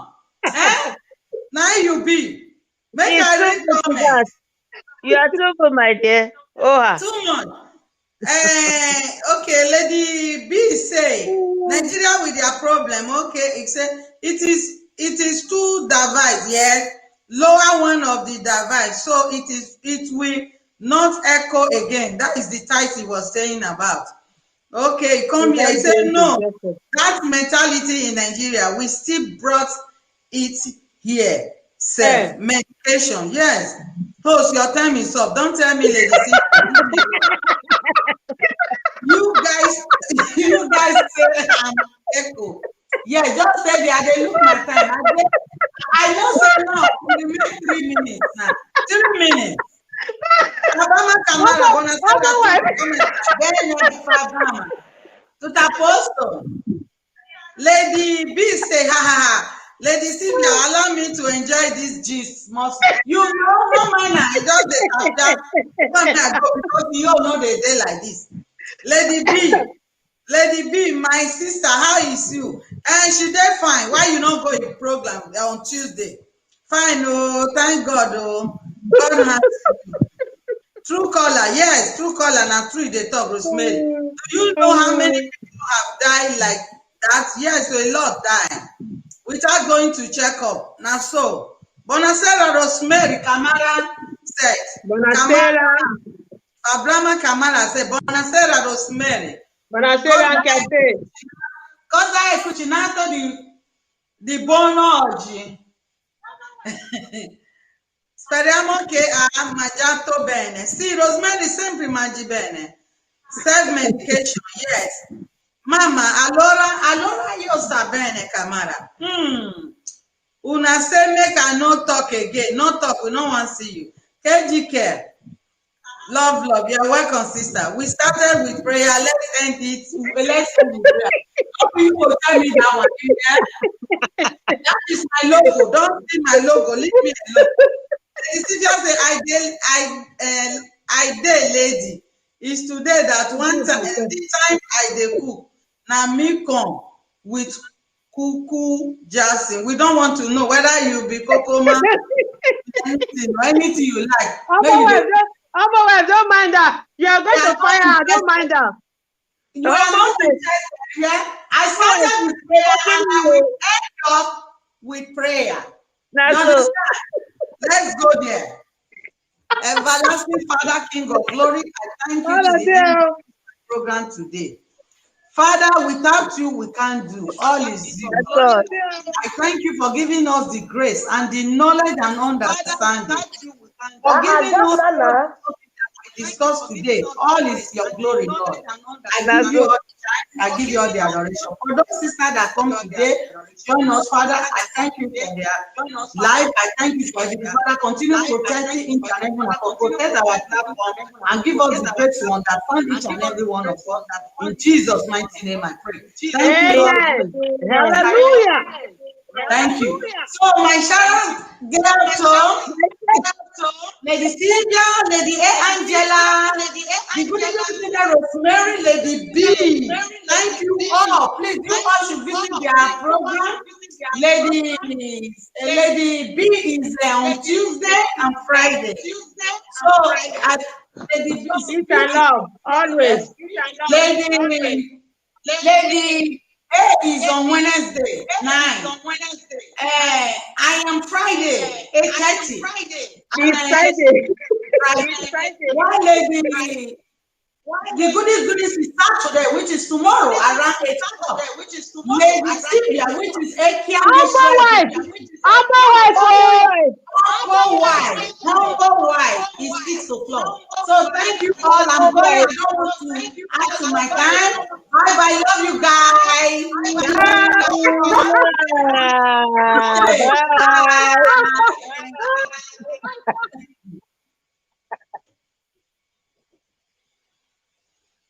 Now you be. Make I read comment. You are too good, my dear. Too much. Okay, Lady B say Nigeria with their problem. Okay, it is two device. Yes, lower one of the device, so it will not echo again. That is the title he was saying about. Okay, come here. He said, no, that mentality in Nigeria, we still brought it here. Medication, yes. Post, your time is up. Don't tell me, ladies. You guys say I'm echo. Yeah, just say that. They look my time. I know say now. We make 3 minutes now. 3 minutes. Obama Kamara gonna start Lady B say ha. Lady Sylvia, allow me to enjoy this gist. You know, no man, I just because you all know they day like this. Lady B, my sister, how is you? And she dey fine. Why you not go to program on Tuesday? Fine, oh, thank God, oh. God has True caller, yes, true caller. Now, true they talk, Rosemary. Do you know how many people have died like that? Yes, a lot died without going to check up. Now, so Bonasera Rosemary Kamara said. Bonasera. Abraham Kamara said. Bonasera Rosemary. Bonasera Kate. Cosa è cucinato di buono oggi? Speriamo che ha mangiato bene. Sì, Rosemary sempre mangi bene. Self-medication, yes. Mama, allora io sta bene, Camara. Una say make I no talk again. No talk, we no want to see you. KG Care. Love. You're welcome, sister. We started with prayer. Let's end it. Let's end with prayer. You will tell me that one. Yeah? That is my logo. Don't see my logo. Leave me alone. You see, just say I day lady. It's today that one time the time I dey cook. Now me come with cuckoo jassing. We don't want to know whether you be Kokoma, anything you like. Don't mind that. You're going to fire her. Don't mind that. You are not interested, yeah? I started with prayer and I will end up with prayer. Let's go there. Everlasting Father, King of Glory, I thank you to the program today. Father, without you, we can't do. All is you. I thank you for giving us the grace and the knowledge and understanding. For giving us what we discussed today. All is your glory, Lord. I give you all the adoration. For those sisters that come today, join us, Father. I thank you for their life. I thank you for everything. Father, continue protecting each and every one of us. Protect our platform and give us the grace to understand each and every one of us. In Jesus' mighty name, I pray. Thank you, Lord. Hallelujah. Thank you. So, my Sharon girl, Lady Sylvia, Lady A. Angela, the good Rosemary, Lady B. Thank you all. Please, you all should visit their program. Lady B is on Tuesday and Friday. So, Lady B, love always. Lady A is on Wednesday, 9. I am Friday, 8:30. Friday. One lady, the goodies is Saturday, which is tomorrow around 8 o'clock. Lady Sylvia, which is Humble wife is 6 o'clock. So thank you all. I'm going. I don't want to add to my time. Bye. Love you guys. Bye.